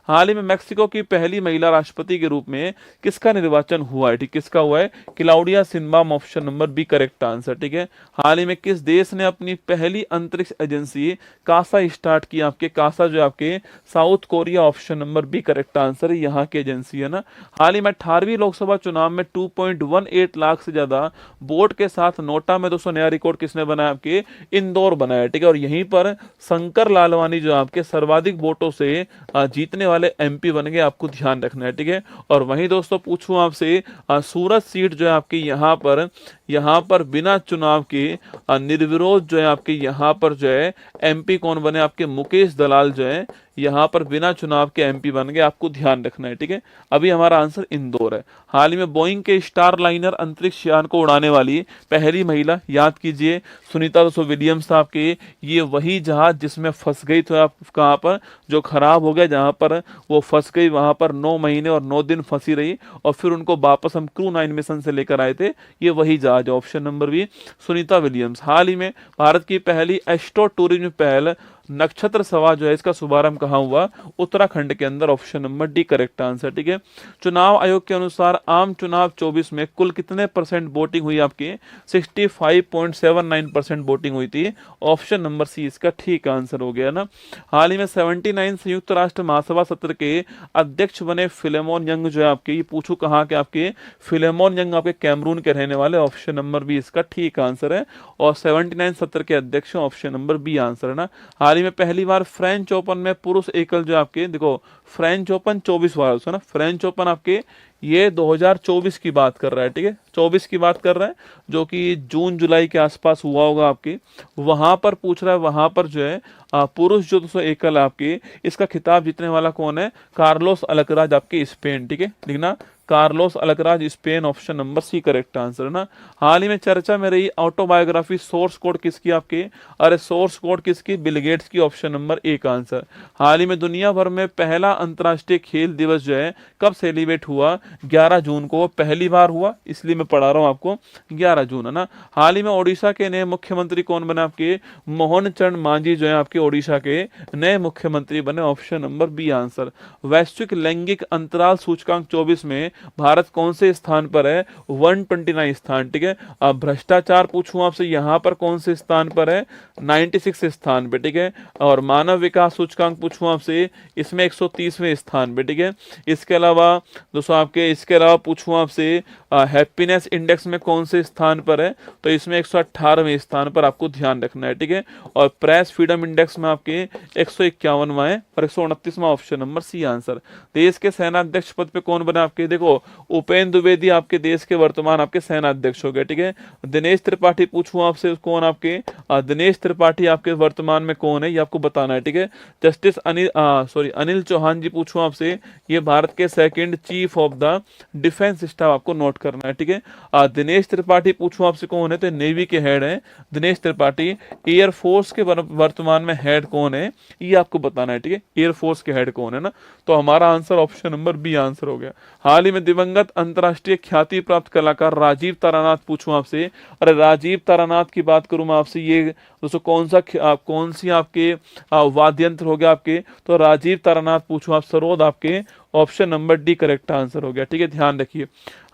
हाल ही में मैक्सिको की पहली महिला राष्ट्रपति के रूप में किसका निर्वाचन हुआ है, ठीक, किसका हुआ है, Claudia Sheinbaum, option number B correct answer, ठीक है। हाल ही में किस देश ने अपनी पहली अंतरिक्ष एजेंसी कासा स्टार्ट की आपके, कासा जो आपके South Korea, option number B correct answer है, यहाँ की एजेंसी है ना। हाल ही में 18वीं लोकसभा चुनाव में 2.18 लाख से ज्यादा वोट के साथ नोटा में दोस्तों नया रिकॉर्ड किसने बनाया आपके, इंदौर बनाया, ठीक है। और यहीं पर शंकर लालवानी जो आपके सर्वाधिक वोटों से जीतने वाले MP बन गए, आपको ध्यान रखना है, ठीक है। और वहीं दोस्तों पूछूं आपसे सूरत सीट जो है आपकी यहाँ पर यहाँ पर बिना चुनाव के निर्विरोध जो है आपके यहाँ पर जो है एमपी कौन बने, आपके मुकेश दलाल जो है यहाँ पर बिना चुनाव के एमपी बन गए, आपको ध्यान रखना है, ठीक है। अभी हमारा आंसर इंदौर है। हाल ही में बोइंग के स्टार लाइनर अंतरिक्ष यान को उड़ाने वाली पहली महिला, याद कीजिए सुनीता विलियम्स था आपके, ये वही जहाज जिसमें फंस गई तो आप कहाँ पर, जो खराब हो गया जहाँ पर वो फंस गई वहां पर 9 महीने और 9 दिन फंसी रही और फिर उनको वापस हम क्रू 9 मिशन से लेकर आए थे, ये वही जहाज। Option number B Sunita Williams. हाल ही में भारत की पहली एस्ट्रो टूरिज्म पहल नक्षत्र सभा जो है इसका शुभारंभ कहाँ हुआ, उत्तराखंड के अंदर। Option number D correct answer, ठीक है। चुनाव आयोग के अनुसार आम चुनाव 24 में कुल कितने % वोटिंग हुई आपकी, 65.79% वोटिंग हुई थी। ऑप्शन नंबर सी इसका ठीक आंसर हो गया ना। हाल ही में 79 संयुक्त राष्ट्र महासभा सत्र के अध्यक्ष बने फिलेमोन यंग जो है आपके, ये पूछू कहाँ के, आपके फिलेमोन यंग आपके कैमरून के रहने वाले। ऑप्शन नंबर बी इसका ठीक आंसर है और 79 सत्र के अध्यक्ष ऑप्शन नंबर बी आंसर है ना। हाल ही में पहली बार फ्रेंच ओपन में पुरुष एकल जो आपके, देखो फ्रेंच ओपन 24 बार ना, फ्रेंच ओपन आपके ये 2024 की बात कर रहा है, ठीक है, 24 की बात कर रहा है, जो कि जून जुलाई के आसपास हुआ होगा आपकी। वहां पर पूछ रहा है, वहां पर जो है पुरुष जो 200 एकल आपके, इसका खिताब जीतने वाला कौन है, कार्लोस अलकराज आपके स्पेन, ठीक है, लिखना Carlos Alcaraz Spain. Option number C correct answer है ना। हाल ही में चर्चा में रही ऑटोबायोग्राफी सोर्स कोड किसकी आपके, अरे सोर्स कोड किसकी, बिल गेट्स की। ऑप्शन नंबर ए का आंसर। हाल ही में दुनिया भर में पहला अंतर्राष्ट्रीय खेल दिवस जो है कब सेलिब्रेट हुआ, 11 जून को, पहली बार हुआ, इसलिए मैं पढ़ा रहा हूँ आपको, 11 जून है ना। हाल ही में ओडिशा के नए मुख्यमंत्री कौन बने आपके, मोहन चरण मांझी जो है आपके ओडिशा के नए मुख्यमंत्री बने। Option number B answer. वैश्विक लैंगिक अंतराल सूचकांक 24 में भारत कौन से स्थान पर है, 129 स्थान, ठीक है। अब भ्रष्टाचार पूछूं आपसे, यहाँ पर कौन से स्थान पर है, 96 स्थान पे, ठीक है। और मानव विकास सूचकांक पूछूं आपसे, इसमें 130वें स्थान पे, ठीक है। इसके अलावा दोस्तों आपके, इसके अलावा पूछूं आपसे हैप्पीनेस इंडेक्स में कौन से स्थान पर है, तो इसमें 118वें स्थान पर आपको ध्यान रखना है, ठीक है। और प्रेस फ्रीडम इंडेक्स में आपके 151वां है और 129वां। Option number C answer. देश के सेनाध्यक्ष पद पे कौन बना आपके, देखो उपेंद्र द्विवेदी आपके देश के वर्तमान आपके सेनाध्यक्ष हो गए, ठीक है। दिनेश त्रिपाठी पूछूं आपसे, कौन आपके, दिनेश त्रिपाठी आपके वर्तमान में कौन है, ये आपको बताना है, ठीक है। जस्टिस अनिल चौहान जी पूछूं आपसे, ये भारत के second chief of the defence staff, आपको नोट करना है, ठीक है। दिनेश त्रिपाठी पूछूं आपसे कौन है, तो नेवी के हेड है दिनेश त्रिपाठी। एयरफोर्स के वर्तमान में हेड कौन है, ये आपको बताना है, ठीक है, एयरफोर्स के हेड कौन है ना। तो हमारा answer option number B answer हो गया। हाल ही में दिवंगत अंतर्राष्ट्रीय ख्याति प्राप्त कलाकार राजीव तारानाथ पूछूं आपसे, अरे राजीव तारानाथ की बात करूं मैं आपसे, ये दोस्तों कौन सी आपके वाद्य यंत्र हो गया आपके, तो राजीव तारानाथ पूछूं आप, सरोद आपके। Option number D correct answer हो गया, ठीक है, ध्यान रखिए।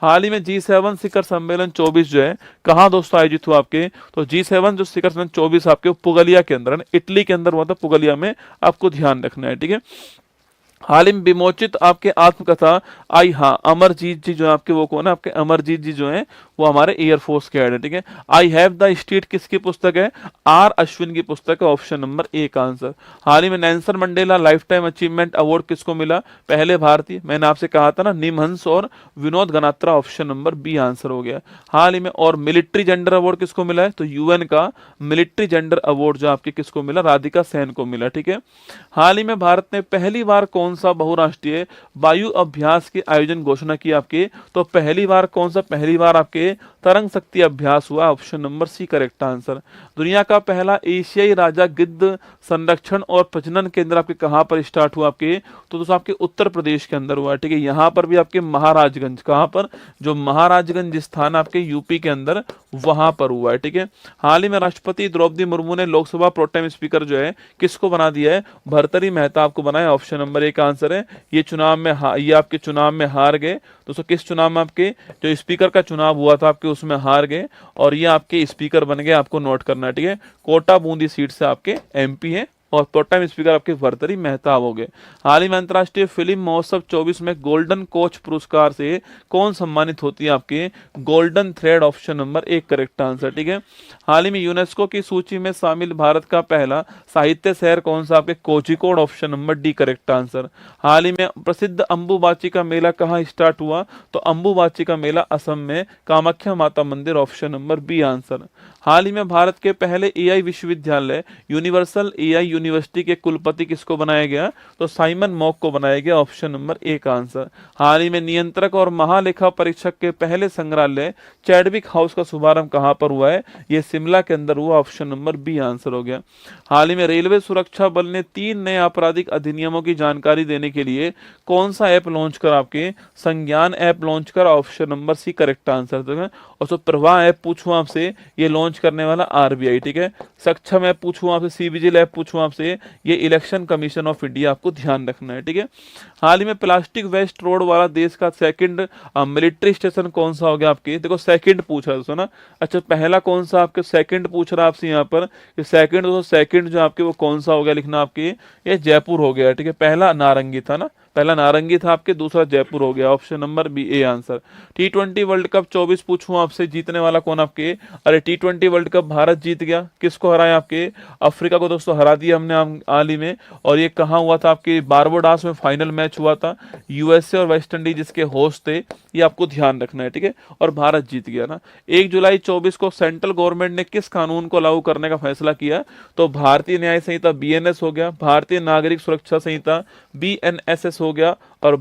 हाल ही में G7 शिखर सम्मेलन 24 जो है कहाँ दोस्तों आयोजित हुआ आपके, तो G7 जो शिखर सम्मेलन 24 आपके पुगलिया के अंदर, इटली के अंदर हुआ था, पुगलिया में, आपको ध्यान रखना है, ठीक है। हाल ही में विमोचित आपके आत्मकथा आई, हाँ अमरजीत जी जो है आपके, वो कौन है आपके, अमरजीत जी जो है वो हमारे एयरफोर्स के हेड है, ठीक है। आई हैव द स्टेट किसकी पुस्तक है, आर अश्विन की पुस्तक है। ऑप्शन नंबर ए का आंसर। हाल ही में Nelson Mandela life time achievement award किसको मिला, पहले भारतीय, मैंने आपसे कहा था ना, निमहंस और Vinod Ganatra. Option number B answer हो गया। हाल ही में और मिलिट्री जेंडर अवार्ड किसको मिला है, तो यूएन का मिलिट्री जेंडर अवार्ड जो आपके किसको मिला, राधिका सेन को मिला, ठीक है। हाल ही में भारत ने पहली बार कौन सा बहुराष्ट्रीय वायु अभ्यास के आयोजन घोषणा की आपके, तो पहली बार कौन सा, पहली बार आपके तरंग शक्ति अभ्यास हुआ। Option number C correct answer. दुनिया का पहला एशियाई राजा गिद्ध संरक्षण और प्रजनन केंद्र आपके कहां पर स्टार्ट हुआ आपके, तो दोस्तों आपके उत्तर प्रदेश के अंदर हुआ, ठीक है। यहां पर भी आपके महाराजगंज, कहां पर, जो महाराजगंज स्थान आपके यूपी के अंदर, वहां पर हुआ है, ठीक है। हाल ही में राष्ट्रपति द्रौपदी मुर्मू ने लोकसभा प्रोटेम स्पीकर जो है किसको बना दिया है, भर्तृहरि मेहताब को बनाया। ऑप्शन नंबर ए का आंसर है। ये चुनाव में ये आपके चुनाव में हार गए दोस्तों, किस चुनाव में, आपके जो स्पीकर का चुनाव हुआ था आपके उसमें हार गए और ये आपके स्पीकर बन गए, आपको नोट करना है, ठीक है। कोटा बूंदी सीट से आपके एमपी है और प्रोटेम स्पीकर आपके भर्तृहरि मेहताब हो गए। हाल ही में अंतर्राष्ट्रीय फिल्म महोत्सव 24 में गोल्डन कोच पुरस्कार से कौन सम्मानित होती है? आपके golden thread, option number 1 correct answer. ठीक है। हाल ही में यूनेस्को की सूची में शामिल भारत का पहला साहित्य शहर कौन सा? आपके Kozhikode, option number D correct answer. हाल ही में प्रसिद्ध अंबुबाची का मेला कहाँ स्टार्ट हुआ? तो अंबुबाची का मेला असम में कामाख्या माता मंदिर, ऑप्शन नंबर बी आंसर। हाल ही में भारत के पहले एआई विश्वविद्यालय यूनिवर्सल एआई यूनिवर्सिटी के कुलपति किसको बनाया गया? तो साइमन मॉक को बनाया गया, ऑप्शन नंबर 1 आंसर। हाल ही में नियंत्रक और महालेखा परीक्षक के पहले संग्रहालय चैडविक हाउस का शुभारंभ कहां पर हुआ है? यह शिमला के अंदर हुआ, ऑप्शन नंबर बी आंसर हो गया। हाल ही में रेलवे सुरक्षा बल ने 3 नए आपराधिक अधिनियमों की जानकारी देने के लिए कौन सा ऐप लॉन्च कर? आपके संज्ञान ऐप लॉन्च कर, option number C correct answer. तो और जो प्रवाह ऐप पूछूं आपसे, ये लॉन्च करने वाला आरबीआई। ठीक है। सक्षम ऐप पूछूं आपसे, सीविजिल ऐप पूछूं आपसे, ये इलेक्शन कमीशन ऑफ इंडिया, आपको ध्यान रखना है। ठीक है। हाल ही में प्लास्टिक वेस्ट रोड वाला देश का सेकंड मिलिट्री स्टेशन कौन सा हो गया? आपके देखो सेकंड पूछ रहा है ना। अच्छा, पहला कौन सा? आपके सेकंड पूछ रहा है आपसे यहाँ पर। सेकंड, तो सेकंड जो आपके वो कौन सा हो गया लिखना आपके? ये जयपुर हो गया। ठीक है। पहला नारंगी था ना, पहला नारंगी था आपके, दूसरा जयपुर हो गया, ऑप्शन नंबर बी ए आंसर। टी20 वर्ल्ड कप 24 पूछूं आपसे, जीतने वाला कौन आपके? अरे टी20 वर्ल्ड कप भारत जीत गया। किसको हराया? आपके अफ्रीका को दोस्तों हरा दिया हमने हाल ही में। और ये कहाँ हुआ था? आपके बारबाडोस में फाइनल मैच हुआ था। यूएसए और वेस्ट इंडीज जिसके होस्ट थे, ये आपको ध्यान रखना है। ठीक है। और भारत जीत गया ना। 1 जुलाई 24 को सेंट्रल गवर्नमेंट ने किस कानून को लागू करने का फैसला किया? तो भारतीय न्याय संहिता बीएनएस हो गया, भारतीय नागरिक सुरक्षा संहिता बीएनएसएस हो गया, और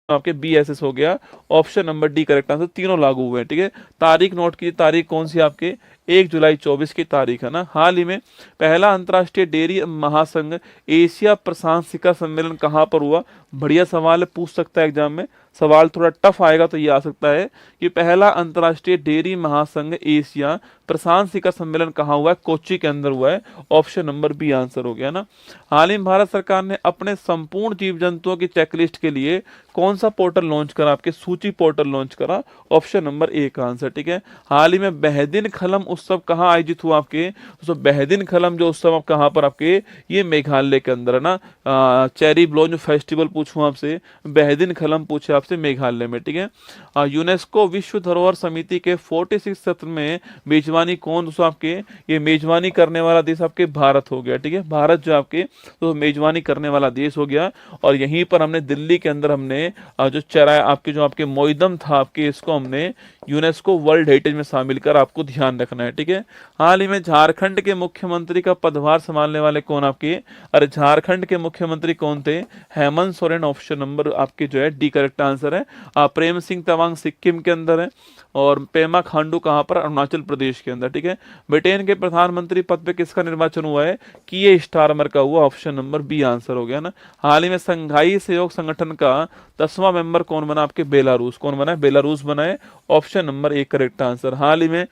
आपके बीएसएस हो गया, option number D correct answer. तीनों लागू हुए हैं। ठीक है। तारीख नोट की, तारीख कौन सी? आपके 1 जुलाई 24 की तारीख है ना। हाल ही में पहला अंतर्राष्ट्रीय डेयरी महासंघ एशिया प्रशांत शिखर सम्मेलन कहाँ पर हुआ? बढ़िया सवाल है, पूछ सकता है एग्जाम में। सवाल थोड़ा टफ आएगा तो ये आ सकता है कि पहला अंतर्राष्ट्रीय डेयरी महासंघ एशिया प्रशांत शिखर सम्मेलन कहाँ हुआ है? कोच्चि के अंदर हुआ है, ऑप्शन नंबर बी आंसर हो गया ना। हाल ही में भारत सरकार ने अपने संपूर्ण जीव जंतुओं की चेकलिस्ट के लिए कौन सा पोर्टल लॉन्च करा? आपके सूची पोर्टल लॉन्च करा, ऑप्शन नंबर ए का आंसर। ठीक है। हाल ही में बेहदिन खलम उत्सव कहाँ आयोजित हुआ? आपके तो बेहदिन खलम जो उत्सव कहाँ पर? आपके ये मेघालय के अंदर है ना। चेरी ब्लॉसम फेस्टिवल पूछूं आपसे, बेहदिन खलम पूछे आपसे, मेघालय में। ठीक है। यूनेस्को विश्व धरोहर समिति के 46 सत्र में मेजबानी कौन दोस्तों? आपके ये मेजबानी करने वाला देश आपके भारत हो गया। ठीक है। भारत जो आपके तो मेजबानी करने वाला देश हो गया। और यहीं पर हमने दिल्ली के अंदर हमने जो चराया आपके जो आपके मोइदम था आपके, इसको हमने यूनेस्को वर्ल्ड हेरिटेज में शामिल कर, आपको ध्यान रखना है। ठीक है। हाल ही में झारखंड के मुख्यमंत्री का पदभार संभालने वाले कौन आपके? अरे झारखंड के मुख्यमंत्री कौन थे? हेमंत सोरेन, ऑप्शन नंबर आपके जो है डी करेक्ट आंसर है। प्रेम सिंह तवांग सिक्किम के अंदर है, और पेमा खांडू कहां पर? अरुणाचल प्रदेश के अंदर। ठीक है। ब्रिटेन के प्रधानमंत्री पद पे किसका निर्वाचन हुआ है? किए स्टारमर का हुआ, ऑप्शन नंबर बी आंसर हो गया ना। हाल ही में संघाई सहयोग संगठन का 10वां मेंबर कौन बना? आपके बेलारूस। कौन बना है? बेलारूस बना है, ऑप्शन नंबर 1 करेक्ट आंसर। हाल ही में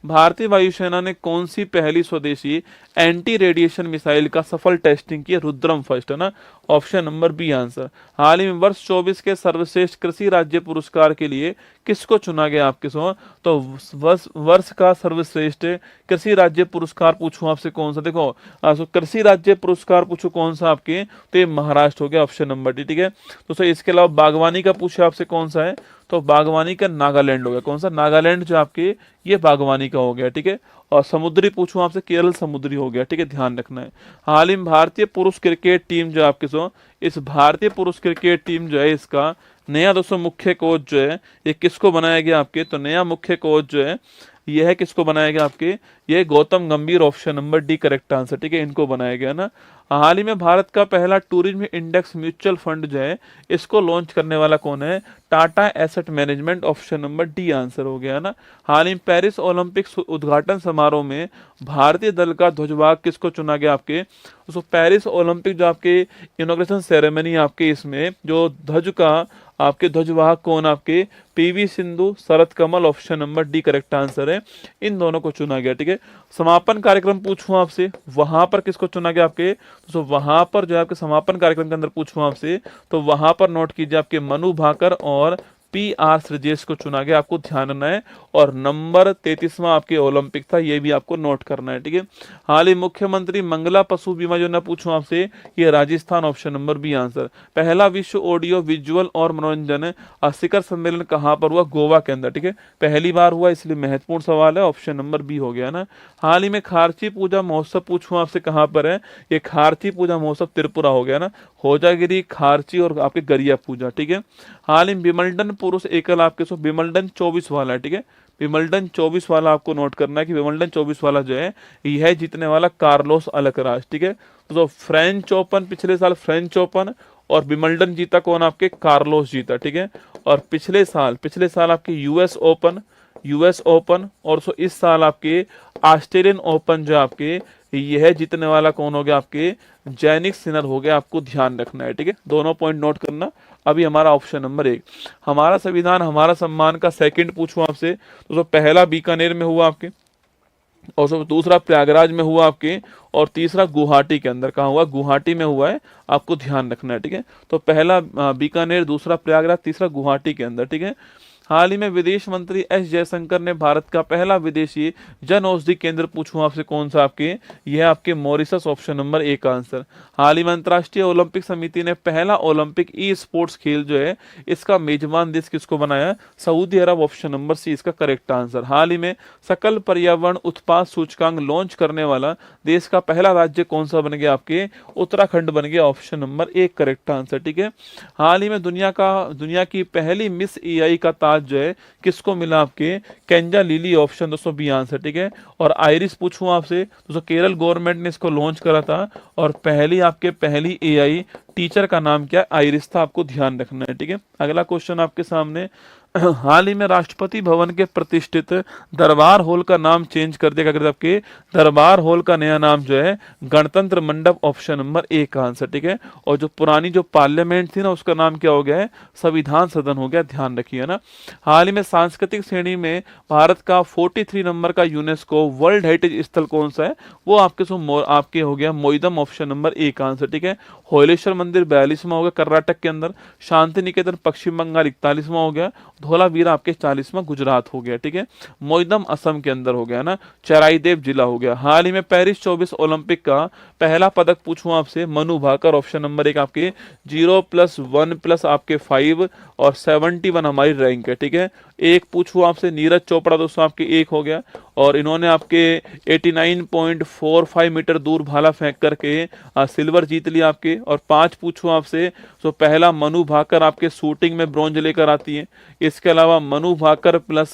भारतीय वायुसेना ने कौन सी पहली स्वदेशी एंटी रेडिएशन मिसाइल का सफल टेस्टिंग किया? रुद्रम फर्स्ट है ना, ऑप्शन नंबर बी आंसर। हाल ही में वर्ष 24 के सर्वश्रेष्ठ कृषि राज्य पुरस्कार के लिए किसको चुना गया? आपके सो तो वर्ष का सर्वश्रेष्ठ कृषि राज्य पुरस्कार पूछूं आपसे कौन सा? देखो कृषि राज्य पुरस्कार पूछो कौन सा आपके? तो ये महाराष्ट्र हो गया, ऑप्शन नंबर डी। ठीक है। तो सर इसके अलावा बागवानी का पूछे आपसे कौन सा है? तो बागवानी का नागालैंड हो गया। कौन सा? नागालैंड जो आपके ये बागवानी का हो गया। ठीक है। और समुद्री पूछूं आपसे, केरल समुद्री हो गया। ठीक है, ध्यान रखना है। हाल ही में भारतीय पुरुष क्रिकेट टीम जो आपके सो इस भारतीय पुरुष क्रिकेट टीम जो है इसका नया दोस्तों मुख्य कोच जो है ये किसको बनाया गया आपके? तो नया मुख्य कोच जो है यह है किसको बनाया गया आपके? ये गौतम गंभीर, option number D correct answer. ठीक है, इनको बनाया गया ना। हाल ही में भारत का पहला टूरिज्म इंडेक्स म्यूचुअल फंड जो है इसको लॉन्च करने वाला कौन है? Tata asset management, option number D answer हो गया ना। हाल ही में पेरिस ओलंपिक्स उद्घाटन समारोह में भारतीय दल का ध्वजवाहक किसको चुना गया आपके? तो पेरिस ओलंपिक जो आपके इनॉग्रेशन सेरेमनी आपके इसमें जो ध्वज का आपके ध्वजवाहक कौन आपके? PV Sindhu, Sharath Kamal, option number D correct answer है। इन दोनों को चुना गया। ठीक है। समापन कार्यक्रम पूछूं आपसे, वहां पर किसको चुना गया आपके? तो वहां पर जो आपके समापन कार्यक्रम के अंदर पूछूं आपसे तो वहां पर नोट कीजिए आपके मनु भाकर और PR श्रीजेश को चुना गया, आपको ध्यान रखना है। और नंबर 33वां आपके ओलंपिक था, ये भी आपको नोट करना है, ठीक है। हाल ही मुख्यमंत्री मंगला पशु बीमा योजना पूछूं आपसे, ये Rajasthan, option number B answer. पहला विश्व ऑडियो विजुअल और मनोरंजन शिखर सम्मेलन कहाँ पर हुआ? गोवा के अंदर, ठीक है। पहली बार हुआ, इसलिए महत्वपूर्ण सवाल है, ऑप्शन नंबर बी हो गया ना। हाल ही में खारची पूजा महोत्सव पूछूं आपसे कहाँ पर है? ये खारची पूजा महोत्सव त्रिपुरा हो गया ना, होजागिरी, खारची और आपके गरिया पूजा, ठीक है। हाल ही विमल्डन पुरुष एकल आपके सो विमल्डन 24 वाला है, ठीक है। विमल्डन 24 वाला आपको नोट करना है कि विमल्डन 24 वाला जो है यह जीतने वाला कार्लोस अल्कराज, ठीक है। तो फ्रेंच ओपन पिछले साल फ्रेंच ओपन और विमल्डन जीता कौन? आपके कार्लोस जीता, ठीक है। और पिछले साल आपके यूएस ओपन और इस साल आपके ऑस्ट्रेलियन ओपन जो आपके यह जीतने वाला कौन हो गया? आपके जैनिक सिनर हो गया, आपको ध्यान रखना है, ठीक है। दोनों पॉइंट नोट करना। अभी हमारा ऑप्शन नंबर 1, हमारा संविधान हमारा सम्मान का सेकंड पूछूं आपसे, तो पहला बीकानेर में हुआ आपके, और दूसरा प्रयागराज में हुआ आपके, और तीसरा गुवाहाटी के अंदर। कहाँ हुआ? गुवाहाटी में हुआ है, आपको ध्यान रखना है, ठीक है। तो पहला बीकानेर, दूसरा प्रयागराज, तीसरा गुवाहाटी के अंदर, ठीक है। हाल ही में विदेश मंत्री एस जयशंकर ने भारत का पहला विदेशी जन औषधि केंद्र पूछूं आपसे कौन सा? आपके यह आपके मॉरिशस, ऑप्शन नंबर 1 का आंसर। हाल ही में अंतर्राष्ट्रीय ओलंपिक समिति ने पहला ओलंपिक ई स्पोर्ट्स खेल जो है इसका मेजबान देश किसको बनाया? सऊदी अरब, ऑप्शन नंबर सी इसका करेक्ट आंसर। हाल ही में सकल पर्यावरण उत्पाद सूचकांक लॉन्च करने वाला देश का पहला राज्य कौन सा बन गया? आपके उत्तराखंड बन गया, ऑप्शन नंबर 1 करेक्ट आंसर, ठीक है। हाल ही में दुनिया की पहली मिस EI का ताज जो है किसको मिला? आपके केंजा लिली, ऑप्शन दोस्तों बी आंसर, ठीक है। और आइरिस पूछूं आपसे, दोस्तों केरल गवर्नमेंट ने इसको लॉन्च करा था, और पहली AI टीचर का नाम क्या? आइरिस था, आपको ध्यान रखना है, ठीक है। अगला क्वेश्चन आपके सामने, हाल ही में राष्ट्रपति भवन के प्रतिष्ठित दरबार हॉल का नाम चेंज कर दिया गया, आपके दरबार हॉल का नया नाम जो है गणतंत्र मंडप, ऑप्शन नंबर 1 का आंसर, ठीक है। और जो पुरानी जो पार्लियामेंट थी ना उसका नाम क्या हो गया है? संविधान सदन हो गया, ध्यान रखिए ना। हाल ही में सांस्कृतिक श्रेणी में भारत का 43 नंबर का यूनेस्को वर्ल्ड हेरिटेज स्थल कौन सा है? वो आपके हो गया मोइदम, ऑप्शन नंबर 1 का आंसर, ठीक है। होलेश्वर मंदिर 42वां हो गया कर्नाटक के अंदर, शांति निकेतन पश्चिम बंगाल 41वां हो गया, धौलावीरा आपके 40वां गुजरात हो गया, ठीक है। मोइदम असम के अंदर हो गया ना, चराईदेव जिला हो गया। हाल ही में पेरिस 24 ओलंपिक का पहला पदक पूछूं आपसे, मनु भाकर, ऑप्शन नंबर 1 आपके 0+1+ आपके 5 और 71 हमारी रैंक है, ठीक है। एक पूछूं आपसे नीरज चोपड़ा, दोस्तों आपके 1 हो गया, और इन्होंने आपके 89.45 मीटर दूर भाला फेंक करके सिल्वर जीत लिया आपके। और 5 पूछूं आपसे, तो पहला मनु भाकर आपके शूटिंग में ब्रॉन्ज लेकर आती है। इसके अलावा मनु भाकर प्लस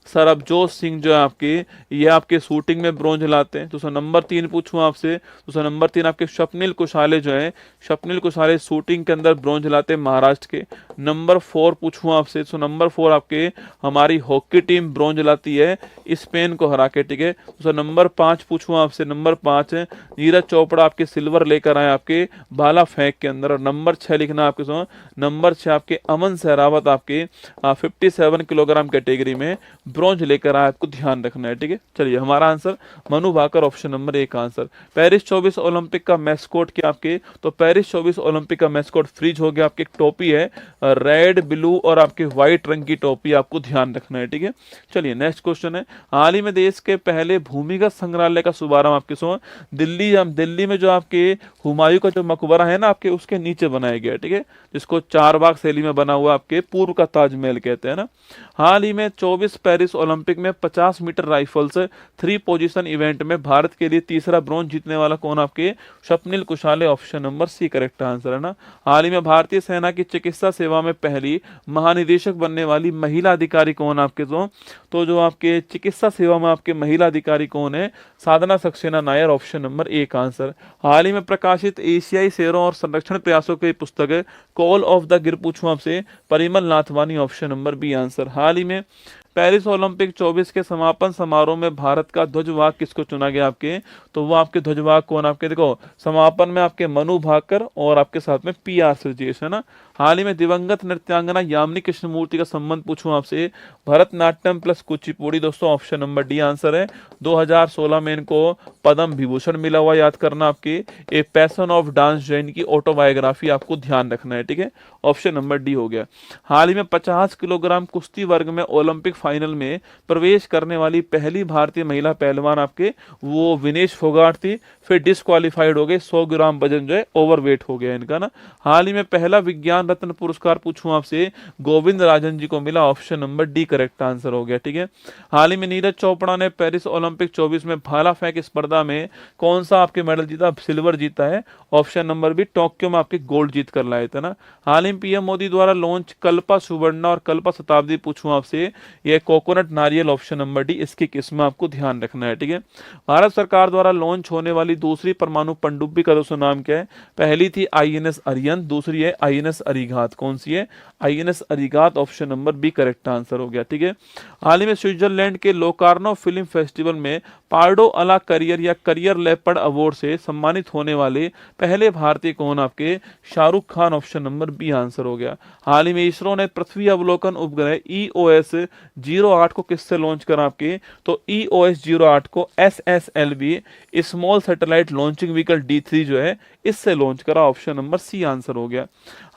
सरबजोत सिंह जो है आपके ये आपके शूटिंग में ब्रॉन्ज लाते हैं। तो नंबर 3 पूछूं आपसे, तो नंबर 3 आपके स्वप्निल कुशाले जो है, स्वप्निल कुशाले शूटिंग के अंदर ब्रॉन्ज लाते हैं महाराष्ट्र के। नंबर 4 पूछूं आपसे, तो नंबर 4 आपके हमारी हॉकी टीम ब्रॉन्ज लाती है स्पेन को हरा के, ठीक है। तो नंबर 5 पूछूं आपसे, नंबर 5 नीरज चोपड़ा आपके सिल्वर लेकर आए आपके भाला फेंक के अंदर। और नंबर 6 लिखना आपके नंबर 6 आपके अमन सहरावत आपके 57 किलोग्राम कैटेगरी में ब्रॉन्ज लेकर आए, आपको ध्यान रखना है, ठीक है। चलिए हमारा answer Manu Bhaker, option number 1 answer. Paris 24 Olympic का मैस्कोट क्या आपके, तो पेरिस 24 ओलंपिक का मैस्कोट फ्रीज हो गया, आपकी एक टोपी है रेड ब्लू और आपके व्हाइट रंग की टोपी, आपको ध्यान रखना है, ठीक है। चलिए नेक्स्ट क्वेश्चन है, हाल ही में देश के पहले भूमिगत संग्रहालय का शुभारंभ आपके दिल्ली में जो आपके हुमायूं का जो मकबरा है ना आपके उसके नीचे बनाया गया, ठीक है, जिसको 4 बाग शैली में बना हुआ आपके पूर्व का ताजमहल कहते हैं ना। हाल ही में 24 पेरिस ओलंपिक में 50 मीटर राइफल्स 3 पोजीशन इवेंट में भारत के लिए तीसरा ब्रॉन्ज जीतने वाला कौन? आपके Swapnil Kusale, option number C correct answer है ना। हाल ही में भारतीय सेना की चिकित्सा सेवा में पहली महानिदेशक बनने वाली महिला अधिकारी कौन? आपके तो जो आपके चिकित्सा सेवा में आपके महिला अधिकारी कौन है? Sadhna Saxena Nair, option number 1 answer. हाल ही में प्रकाशित एशियाई शेरों और संरक्षण प्रयासों की पुस्तक है कॉल ऑफ द गिर पूछूं आपसे, Parimal Nathwani, option number B answer. हाल ही में पेरिस ओलंपिक 24 के समापन समारोह में भारत का ध्वजवाहक किसको चुना गया आपके? तो वो आपके ध्वजवाहक कौन आपके, देखो समापन में आपके मनु भाकर और आपके साथ में PR श्रीजेश है ना। हाल ही में दिवंगत नृत्यांगना यामिनी कृष्णमूर्ति का संबंध पूछूं आपसे, भरतनाट्यम प्लस कुचिपुड़ी, दोस्तों ऑप्शन नंबर डी आंसर है। 2016 में इनको पद्म विभूषण मिला हुआ, याद करना आपके। A passion of dance Jain की ऑटोबायोग्राफी आपको ध्यान रखना है, ठीक है, ऑप्शन नंबर डी हो गया। हाल ही में 50 किलोग्राम कुश्ती वर्ग में ओलंपिक फाइनल में प्रवेश करने वाली पहली भारतीय महिला पहलवान आपके वो विनेश फोगाट थी, फिर डिस्क्वालीफाइड हो गए, 100 ग्राम वजन जो है ओवरवेट हो गया इनका ना। हाल ही में पहला विज्ञान रत्न पुरस्कार पूछूं आपसे, गोविंद राजन जी को मिला, option number D correct answer हो गया, ठीक है। हाल ही में नीरज चोपड़ा ने पेरिस ओलंपिक 24 में भाला फेंक स्पर्धा में कौन सा आपके मेडल जीता? सिल्वर जीता है, ऑप्शन नंबर बी। टोक्यो में आपके गोल्ड जीत कर लाए थे ना। हाल ही में PM मोदी द्वारा लॉन्च कल्पा सुवर्णा और कल्पा शताब्दी पूछूं आपसे, ये कोकोनट नारियल, ऑप्शन नंबर डी इसकी किस्म आपको ध्यान रखना है, ठीक है। भारत सरकार द्वारा लॉन्च होने वाली दूसरी परमाणु पनडुब्बी का दोस्तों नाम क्या है? पहली थी INS अरिहंत, दूसरी है INS अरिघात। कौन सी है? INS Arighaat, option number B correct answer हो गया, ठीक है। हाल ही में स्विट्जरलैंड के लोकार्नो फिल्म फेस्टिवल में पार्डो अला करियर या करियर लेपर्ड अवार्ड से सम्मानित होने वाले पहले भारतीय कौन आपके? Shahrukh Khan, option number B answer हो गया। हाल ही में इसरो ने पृथ्वी अवलोकन उपग्रह EOS 08 को किससे लॉन्च करा आपके? तो EOS 08 को SSLV small satellite launching vehicle D3 जो है इससे लॉन्च करा, ऑप्शन नंबर सी आंसर हो गया।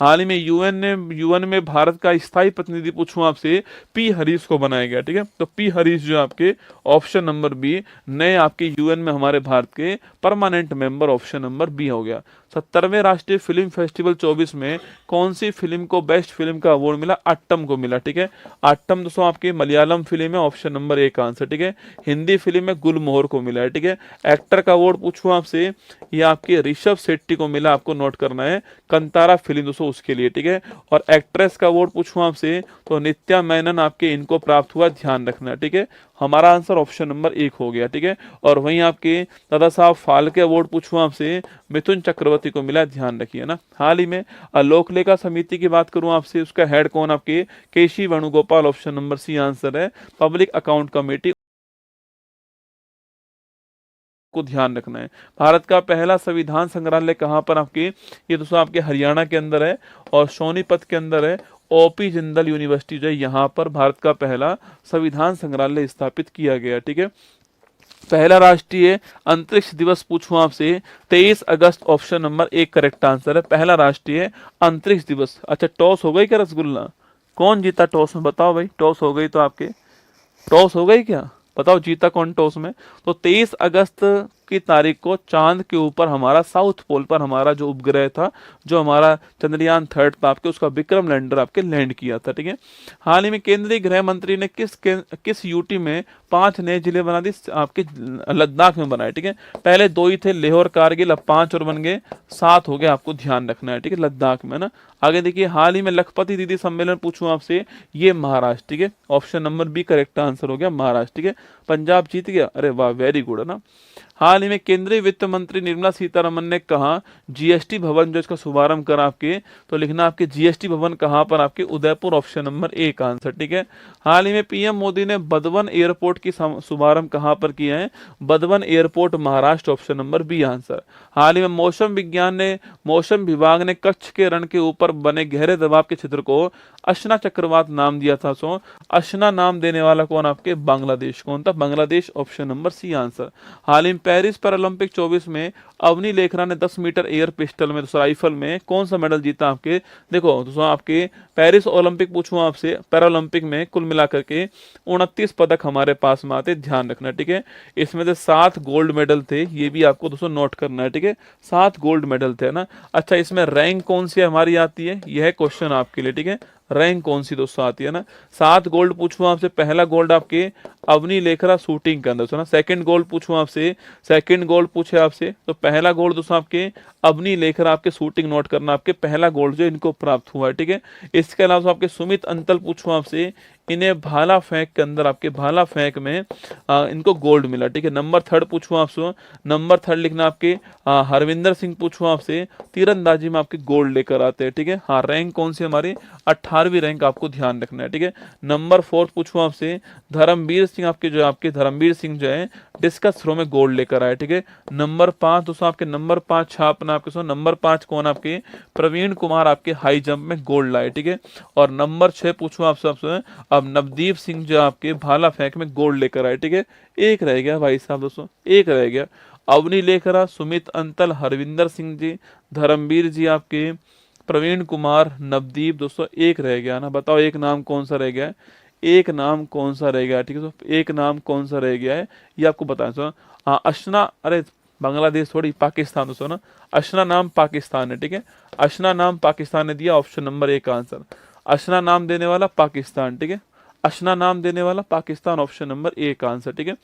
हाल ही में यूएन में भारत का स्थायी प्रतिनिधि पूछूं आपसे, P हरीश को बनाया गया, ठीक है। तो P हरीश जो आपके ऑप्शन नंबर बी नए आपके यूएन में हमारे भारत के permanent member, option number B हो गया। 70वें राष्ट्रीय फिल्म फेस्टिवल 24 में कौन सी फिल्म को बेस्ट फिल्म का अवार्ड मिला? अट्टम को मिला, ठीक है। अट्टम दोस्तों आपकी मलयालम फिल्म है, ऑप्शन नंबर ए का आंसर, ठीक है। हिंदी फिल्म में गुलमोहर को मिला है, ठीक है। एक्टर का अवार्ड पूछूं आपसे, ये आपके ऋषभ शेट्टी को मिला, आपको नोट करना है, कंतारा फिल्म दोस्तों उसके लिए, ठीक है। और एक्ट्रेस का अवार्ड पूछूं आपसे तो नित्या मेनन आपके इनको प्राप्त हुआ, ध्यान रखना, ठीक है। हमारा आंसर ऑप्शन नंबर 1 हो गया, ठीक है। और वहीं आपके दादा साहब फाल्के अवार्ड पूछूं आपसे, मिथुन चक्रवर्ती को मिला, ध्यान रखिए ना। हाल ही में लोक लेखा समिति की बात करूं आपसे, उसका हेड कौन आपके? KC Venugopal, option number C answer है। पब्लिक अकाउंट कमेटी को ध्यान रखना है। भारत का पहला संविधान संग्रहालय कहां पर आपके? ये दोस्तों आपके हरियाणा के अंदर है और सोनीपत के अंदर है। OP जिंदल यूनिवर्सिटी जो है यहाँ पर भारत का पहला संविधान संग्रहालय स्थापित किया गया, ठीक है। पहला राष्ट्रीय अंतरिक्ष दिवस पूछूं आपसे, 23 अगस्त, ऑप्शन नंबर 1 करेक्ट आंसर है। पहला राष्ट्रीय अंतरिक्ष दिवस। अच्छा टॉस हो गई क्या रसगुल्ला? कौन जीता टॉस में? बताओ भाई, टॉस हो गई तो आपके टॉस हो गई क्या? बताओ जीता कौन टॉस में? तो 23 अगस्त की तारीख को चांद के ऊपर हमारा साउथ पोल पर हमारा जो उपग्रह था, जो हमारा चंद्रयान 3 था आपके, उसका विक्रम लैंडर आपके लैंड किया था, ठीक है। हाल ही में केंद्रीय गृह मंत्री ने किस यूटी में 5 नए जिले बना दी? आपके लद्दाख में बनाए, ठीक है। पहले 2 ही थे, लेह और कारगिल, अब 5 और बन गए, 7 हो गए, आपको ध्यान रखना है, ठीक है, लद्दाख में ना। आगे देखिए, हाल ही में लखपति दीदी सम्मेलन पूछूं आपसे, ये महाराष्ट्र, ठीक है, option number B correct answer हो गया, महाराष्ट्र, ठीक है। पंजाब जीत गया, अरे वाह वेरी गुड है ना। हाल ही में केंद्रीय वित्त मंत्री निर्मला सीतारमन ने कहा GST भवन जो इसका शुभारंभ करा आपके, तो लिखना आपके GST भवन कहां पर आपके? उदयपुर, ऑप्शन नंबर 1 आंसर, ठीक है। हाल ही में PM मोदी ने बदवन एयरपोर्ट की शुभारंभ कहां पर किया है? Vadhavan airport, Maharashtra, option number B answer. हाल ही में मौसम विभाग ने कच्छ के रण के ऊपर बने गहरे दबाव के क्षेत्र को अशना चक्रवात नाम दिया था। सो अशना नाम देने वाला कौन आपके? बांग्लादेश। कौन था? Bangladesh, option number C answer. हाल ही में पेरिस पैरालंपिक 24 में अवनी लेखरा ने 10 मीटर एयर पिस्टल में, राइफल में कौन सा मेडल जीता आपके? देखो दोस्तों आपके पेरिस ओलंपिक पूछूं आपसे, पैरालंपिक में कुल मिलाकर के 29 पदक हमारे पास में आते, ध्यान रखना, ठीक है। इसमें से 7 गोल्ड मेडल थे, ये भी आपको दोस्तों नोट करना है, ठीक है, 7 गोल्ड मेडल थे ना। अच्छा इसमें रैंक कौन सी हमारी आती है? यह क्वेश्चन आपके लिए, ठीक है, रैंक कौन सी दोस्तों आती है ना। 7 गोल्ड पूछूं आपसे, पहला गोल्ड आपके अवनी लेखरा शूटिंग के अंदर, सुना सेकंड गोल्ड पूछूं आपसे, सेकंड गोल्ड पूछे आपसे तो पहला गोल्ड दोस्तों आपके अवनी लेखरा, आपके शूटिंग नोट करना, आपके पहला गोल्ड जो इनको प्राप्त हुआ है, ठीक है। इसके अलावा आपके सुमित अंतल पूछूं आपसे, इन्हें भाला फेंक के अंदर, आपके भाला फेंक में इनको गोल्ड मिला, ठीक है। नंबर थर्ड पूछूं आपसे, नंबर थर्ड लिखना आपके हरविंदर सिंह पूछूं आपसे, तीरंदाजी में आपके गोल्ड लेकर आते हैं, ठीक है। हाँ, रैंक कौन सी हमारी 18वीं रैंक आपको ध्यान रखना है, ठीक है। नंबर फोर्थ पूछूं आपसे, धर्मवीर सिंह, आपके धर्मवीर सिंह जो है डिस्कस थ्रो में गोल्ड लेकर आए, ठीक है। नंबर 5 दोस्तों आपके, नंबर 5 छापना आपके, सो नंबर 5 कौन आपके प्रवीण कुमार आपके हाई जंप में गोल्ड लाए, ठीक है। और नंबर 6 पूछूं आपसे, अब नवदीप सिंह जो आपके भाला फेंक में गोल्ड लेकर आए, ठीक है। एक रह गया भाई साहब दोस्तों, एक रह गया। अवनी लेखरा, सुमित अंतल, हरविंदर सिंह जी, धर्मवीर जी आपके, प्रवीण कुमार, नवदीप, दोस्तों एक रह गया ना, बताओ एक नाम कौन सा रह गया है, एक नाम कौन सा रह गया है, ठीक है। तो एक नाम कौन सा रह गया है ये आपको बताना। सो हाँ, अशना, अरे बांग्लादेश थोड़ी, पाकिस्तान दोस्तों ना, अशना नाम पाकिस्तान है, ठीक है। अशना नाम पाकिस्तान ने दिया, ऑप्शन नंबर 1 का आंसर। अशना नाम देने वाला पाकिस्तान, ठीक है। अशना नाम देने वाला पाकिस्तान, ऑप्शन नंबर 1 का आंसर, ठीक है।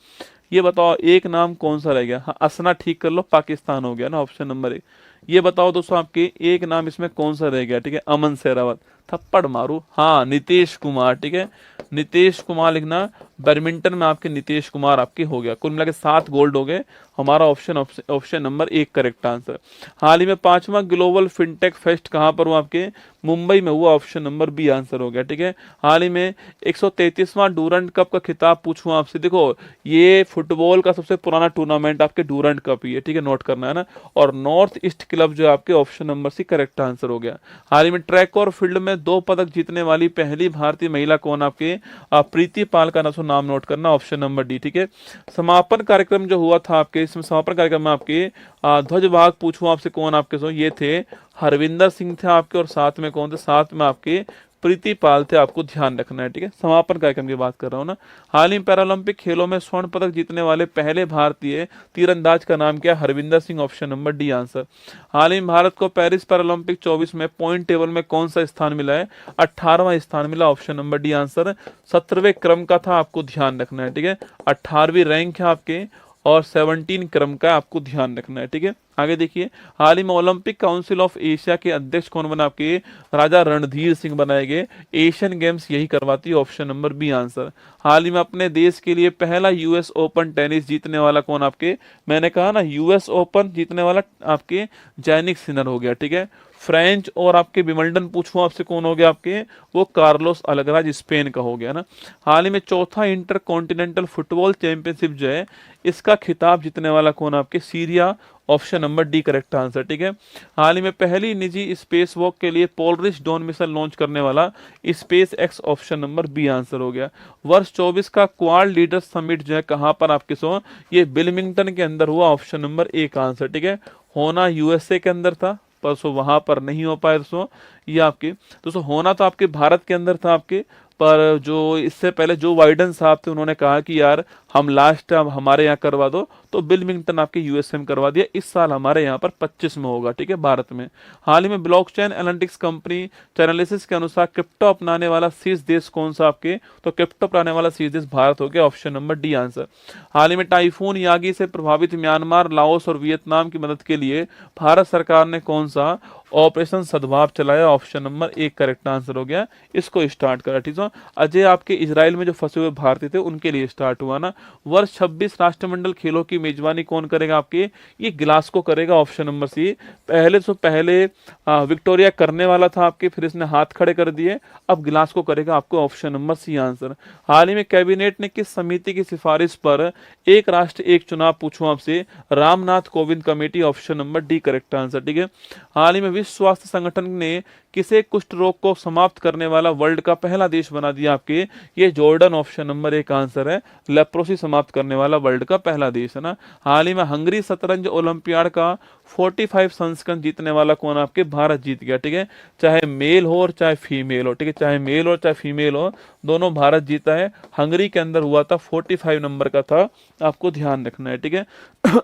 ये बताओ एक नाम कौन सा रह गया, हाँ असना ठीक कर लो, पाकिस्तान हो गया ना, ऑप्शन नंबर 1। ये बताओ दोस्तों आपके एक नाम इसमें कौन सा रह गया, ठीक है। अमन सहरावत, थप्पड़ मारू, हाँ नीतीश कुमार, ठीक है। नीतीश कुमार लिखना, बैडमिंटन में आपके नीतीश कुमार आपके हो गया। कुल मिला के 7 गोल्ड हो गए, हमारा ऑप्शन नंबर 1 करेक्ट आंसर। हाल ही में 5वां ग्लोबल फिनटेक फेस्ट कहाँ पर हुआ आपके, मुंबई में हुआ, ऑप्शन नंबर बी आंसर हो गया, ठीक है। हाल ही में 133वां डूरंट कप का खिताब पूछूं आपसे, देखो ये फुटबॉल का सबसे पुराना टूर्नामेंट आपके डूरंट कप ही है, ठीक है, नोट करना है ना। और नॉर्थ ईस्ट क्लब जो आपके, option number C correct answer हो गया। हाल ही में ट्रैक और फील्ड में 2 पदक जीतने वाली पहली भारतीय महिला कौन आपके, प्रीति पाल का नाम नोट करना, ऑप्शन नंबर डी, ठीक है। समापन कार्यक्रम जो हुआ था आपके, इसमें समापन कार्यक्रम में आपके ध्वज भाग पूछूं आपसे कौन आपके, सो ये थे हरविंदर सिंह थे आपके, और साथ में कौन थे, साथ में आपके प्रीति पाल थे, आपको ध्यान रखना है, ठीक है। समापन कार्यक्रम की बात कर रहा हूँ ना। हाल ही में पैरालंपिक खेलों में स्वर्ण पदक जीतने वाले पहले भारतीय तीरंदाज का नाम क्या, Harvinder Singh, option number D answer. हाल ही में भारत को पेरिस पैरालंपिक 24 में पॉइंट टेबल में कौन सा स्थान मिला है, 18वां स्थान मिला, ऑप्शन नंबर डी आंसर। 17वें क्रम का था, आपको ध्यान रखना है, ठीक है। 18वीं रैंक है आपके, और 17 क्रम का आपको ध्यान रखना है, ठीक है। आगे देखिए, हाल ही में ओलंपिक काउंसिल ऑफ एशिया के अध्यक्ष कौन बना आपके, राजा रणधीर सिंह बनाए गए। एशियन गेम्स यही करवाती है, ऑप्शन नंबर बी आंसर। हाल ही में अपने देश के लिए पहला यूएस ओपन टेनिस जीतने वाला कौन आपके, मैंने कहा ना यूएस ओपन जीतने वाला आपके जैनिक सिनर हो गया, ठीक है। फ्रेंच और आपके विमल्डन पूछूं आपसे कौन हो गया आपके, वो कार्लोस अल्कराज स्पेन का हो गया ना। हाल ही में 4था इंटर कॉन्टिनेंटल फुटबॉल चैंपियनशिप जो है, इसका खिताब जीतने वाला कौन आपके, Syria, option number D correct answer, ठीक है। हाल ही में पहली निजी स्पेस वॉक के लिए पोलरिस डॉन मिशन लॉन्च करने वाला SpaceX, option number B answer हो गया। वर्ष 24 का क्वाड लीडर समिट जो है कहां पर आपके, सो ये विल्मिंगटन के अंदर हुआ, ऑप्शन नंबर ए का आंसर, ठीक है। होना यूएसए के अंदर था, पर सो वहां पर नहीं हो पाया दोस्तों, ये आपके दोस्तों होना तो आपके भारत के अंदर था आपके, पर जो इससे पहले जो बाइडेन साहब थे उन्होंने कहा कि यार हम लास्ट टाइम हमारे यहाँ करवा दो, तो विल्मिंगटन आपके यूएसए में करवा दिया। इस साल हमारे यहाँ पर 25 में होगा, ठीक है, भारत में। हाल ही में ब्लॉकचेन एनालिटिक्स कंपनी चैनलिसिस के अनुसार क्रिप्टो अपनाने वाला शीर्ष देश कौन सा आपके, तो क्रिप्टो अपनाने वाला शीर्ष देश भारत हो गया, ऑप्शन नंबर डी आंसर। हाल ही में टाइफून यागी से प्रभावित म्यांमार, लाओस और वियतनाम की मदद के लिए भारत सरकार ने कौन सा ऑपरेशन सद्भाव चलाया, ऑप्शन नंबर 1 करेक्ट आंसर हो गया। इसको स्टार्ट करा, ठीक है। अजय आपके इजराइल में जो फंसे हुए भारतीय थे उनके लिए स्टार्ट हुआ ना। वर्ष 26 राष्ट्रमंडल खेलों की मेजबानी कौन करेगा आपके, ये ग्लासगो करेगा, ऑप्शन नंबर सी। पहले विक्टोरिया करने वाला था आपके, फिर इसने हाथ खड़े कर दिए, अब ग्लासगो करेगा, आपको ऑप्शन नंबर सी आंसर। हाल ही में कैबिनेट ने किस समिति की सिफारिश पर एक राष्ट्र एक चुनाव पूछूं आपसे, Ramnath Kovind committee, option number D correct answer, ठीक है। हाल ही में विश्व स्वास्थ्य संगठन ने किसे कुष्ठ रोग को समाप्त करने वाला वर्ल्ड का पहला देश बना दिया आपके, ये जॉर्डन, ऑप्शन नंबर 1 आंसर है। लेप्रोसी समाप्त करने वाला वर्ल्ड का पहला देश है ना। हाल ही में हंगरी शतरंज ओलंपियाड का 45 संस्करण जीतने वाला कौन आपके, भारत जीत गया, ठीक है। चाहे मेल हो और चाहे फीमेल हो, ठीक है, चाहे मेल हो चाहे फीमेल हो, दोनों भारत जीता है। हंगरी के अंदर हुआ था, 45 नंबर का था, आपको ध्यान रखना है, ठीक है।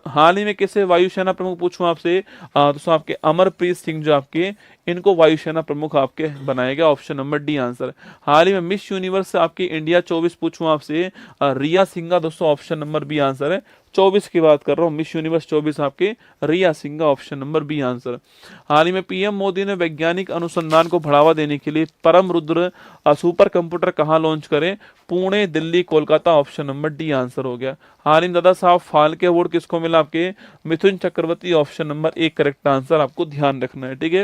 हाल ही में किसे वायुसेना प्रमुख पूछूं आपसे, दोस्तों आपके अमरप्रीत सिंह जो आपके, इनको वायुसेना प्रमुख आपके बनाया गया, ऑप्शन नंबर डी आंसर। हाल ही में मिस यूनिवर्स आपकी इंडिया 24 पूछूं आपसे, रिया सिंघा, दोस्तों ऑप्शन नंबर बी आंसर है। 24 की बात कर रहा हूँ, मिस यूनिवर्स 24 आपके Rhea Singha, option number B answer. हाल ही में पीएम मोदी ने वैज्ञानिक अनुसंधान को बढ़ावा देने के लिए परम रुद्र सुपर कंप्यूटर कहाँ लॉन्च करें, Pune, Delhi, Kolkata, option number D answer हो गया। हाल ही में दादा साहब फाल्के अवार्ड किसको मिला, आपके मिथुन चक्रवर्ती, ऑप्शन नंबर एक करेक्ट आंसर, आपको ध्यान रखना है, ठीक है।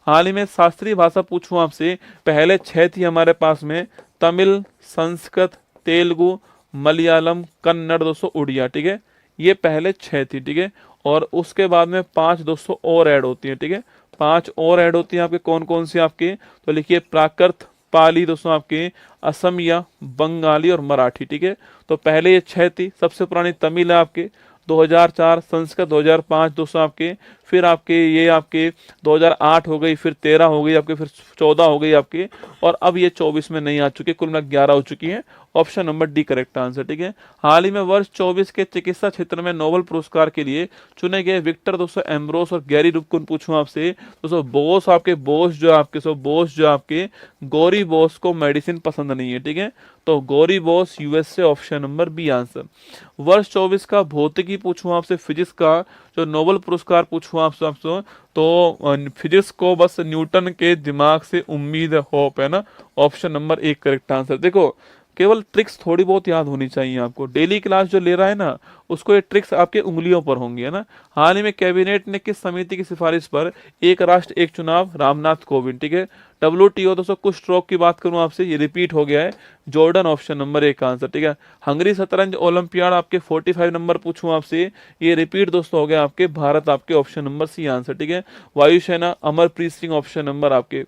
हाल ही में शास्त्रीय भाषा पूछूं आपसे, पहले 6 थी हमारे पास में, तमिल, संस्कृत, तेलुगु, मलयालम, कन्नड़, दोस्तों उड़िया, ठीक है। ये पहले 6 थी, ठीक है। और उसके बाद में 5 दोस्तों और ऐड होती हैं, ठीक है। 5 और ऐड होती हैं आपके, कौन कौन सी आपके, तो लिखिए प्राकृत, पाली, दोस्तों आपके असमिया, बंगाली और मराठी, ठीक है। तो पहले ये 6 थी, सबसे पुरानी तमिल है आपके 2004, संस्कृत 2005 दोस्तों आपके, फिर आपके ये आपके 2008 हो गई, फिर 13 हो गई आपके, फिर 14 हो गई आपके, और अब ये 24 में नहीं आ चुकी, कुल मिला 11 हो चुकी हैं, option number D correct answer, ठीक है। हाल ही में वर्ष 24 के चिकित्सा क्षेत्र में नोबेल पुरस्कार के लिए चुने गए विक्टर दोस्तों एम्ब्रोस और गैरी रुबकुन पूछूं आपसे, दोस्तों बोस आपके, बोस जो आपके, सो बोस जो आपके, गौरी बोस को मेडिसिन पसंद नहीं है, ठीक है। तो Gauri Bose USA, option number B answer. वर्ष 24 का भौतिकी पूछूं आपसे, फिजिक्स का जो नोबेल पुरस्कार पूछूं आपसे तो फिजिक्स को बस न्यूटन के दिमाग से उम्मीद है, होप है ना, ऑप्शन नंबर एक करेक्ट आंसर। देखो केवल ट्रिक्स थोड़ी बहुत याद होनी चाहिए आपको, डेली क्लास जो ले रहा है ना उसको ये ट्रिक्स आपके उंगलियों पर होंगी, है ना। हाल ही में कैबिनेट ने किस समिति की सिफारिश पर एक राष्ट्र एक चुनाव, रामनाथ कोविंद, ठीक है। WTO दोस्तों कुछ स्ट्रोक की बात करूं आपसे, ये रिपीट हो गया है, जॉर्डन, ऑप्शन नंबर एक आंसर, ठीक है। हंगरी शतरंज ओलंपियाड आपके 45 नंबर पूछूं आपसे, ये रिपीट दोस्तों हो गया आपके, भारत आपके, ऑप्शन नंबर सी आंसर, ठीक है। वायुसेना अमरप्रीत सिंह, ऑप्शन नंबर आपके।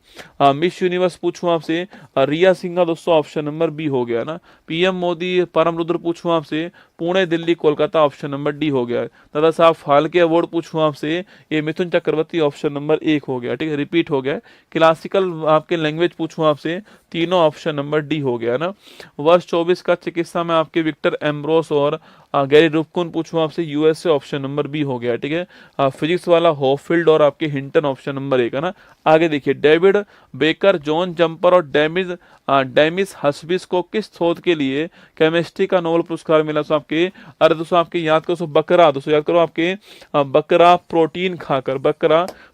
मिस यूनिवर्स पूछूं आपसे, रिया सिंघा, दोस्तों ऑप्शन नंबर बी हो गया ना। पीएम मोदी परम रुद्र पूछूं आपसे, Pune, Delhi, Kolkata, option number D हो गया। दादा साहब फाल्के अवार्ड पूछूं आपसे, ये मिथुन चक्रवर्ती, ऑप्शन नंबर एक हो गया, ठीक है, रिपीट हो गया। क्लासिकल आपके लैंग्वेज पूछूं आपसे, तीनों ऑप्शन नंबर डी हो गया ना। वर्ष 24 का चिकित्सा में आपके विक्टर एम्ब्रोस और गैरी रुबकुन पूछूं आपसे, यूएसए, ऑप्शन नंबर बी हो गया, ठीक है। फिजिक्स वाला हॉफील्ड और आपके हिंटन, ऑप्शन नंबर एक है ना। आगे देखिए, डेविड बेकर, जॉन जंपर और डेमिस हस्बिस को किस शोध के लिए केमिस्ट्री का नोबेल पुरस्कार मिला, तो आपके, अरे दोस्तों आपके याद करो, बकरा, दोस्तों याद करो आपके, बकरा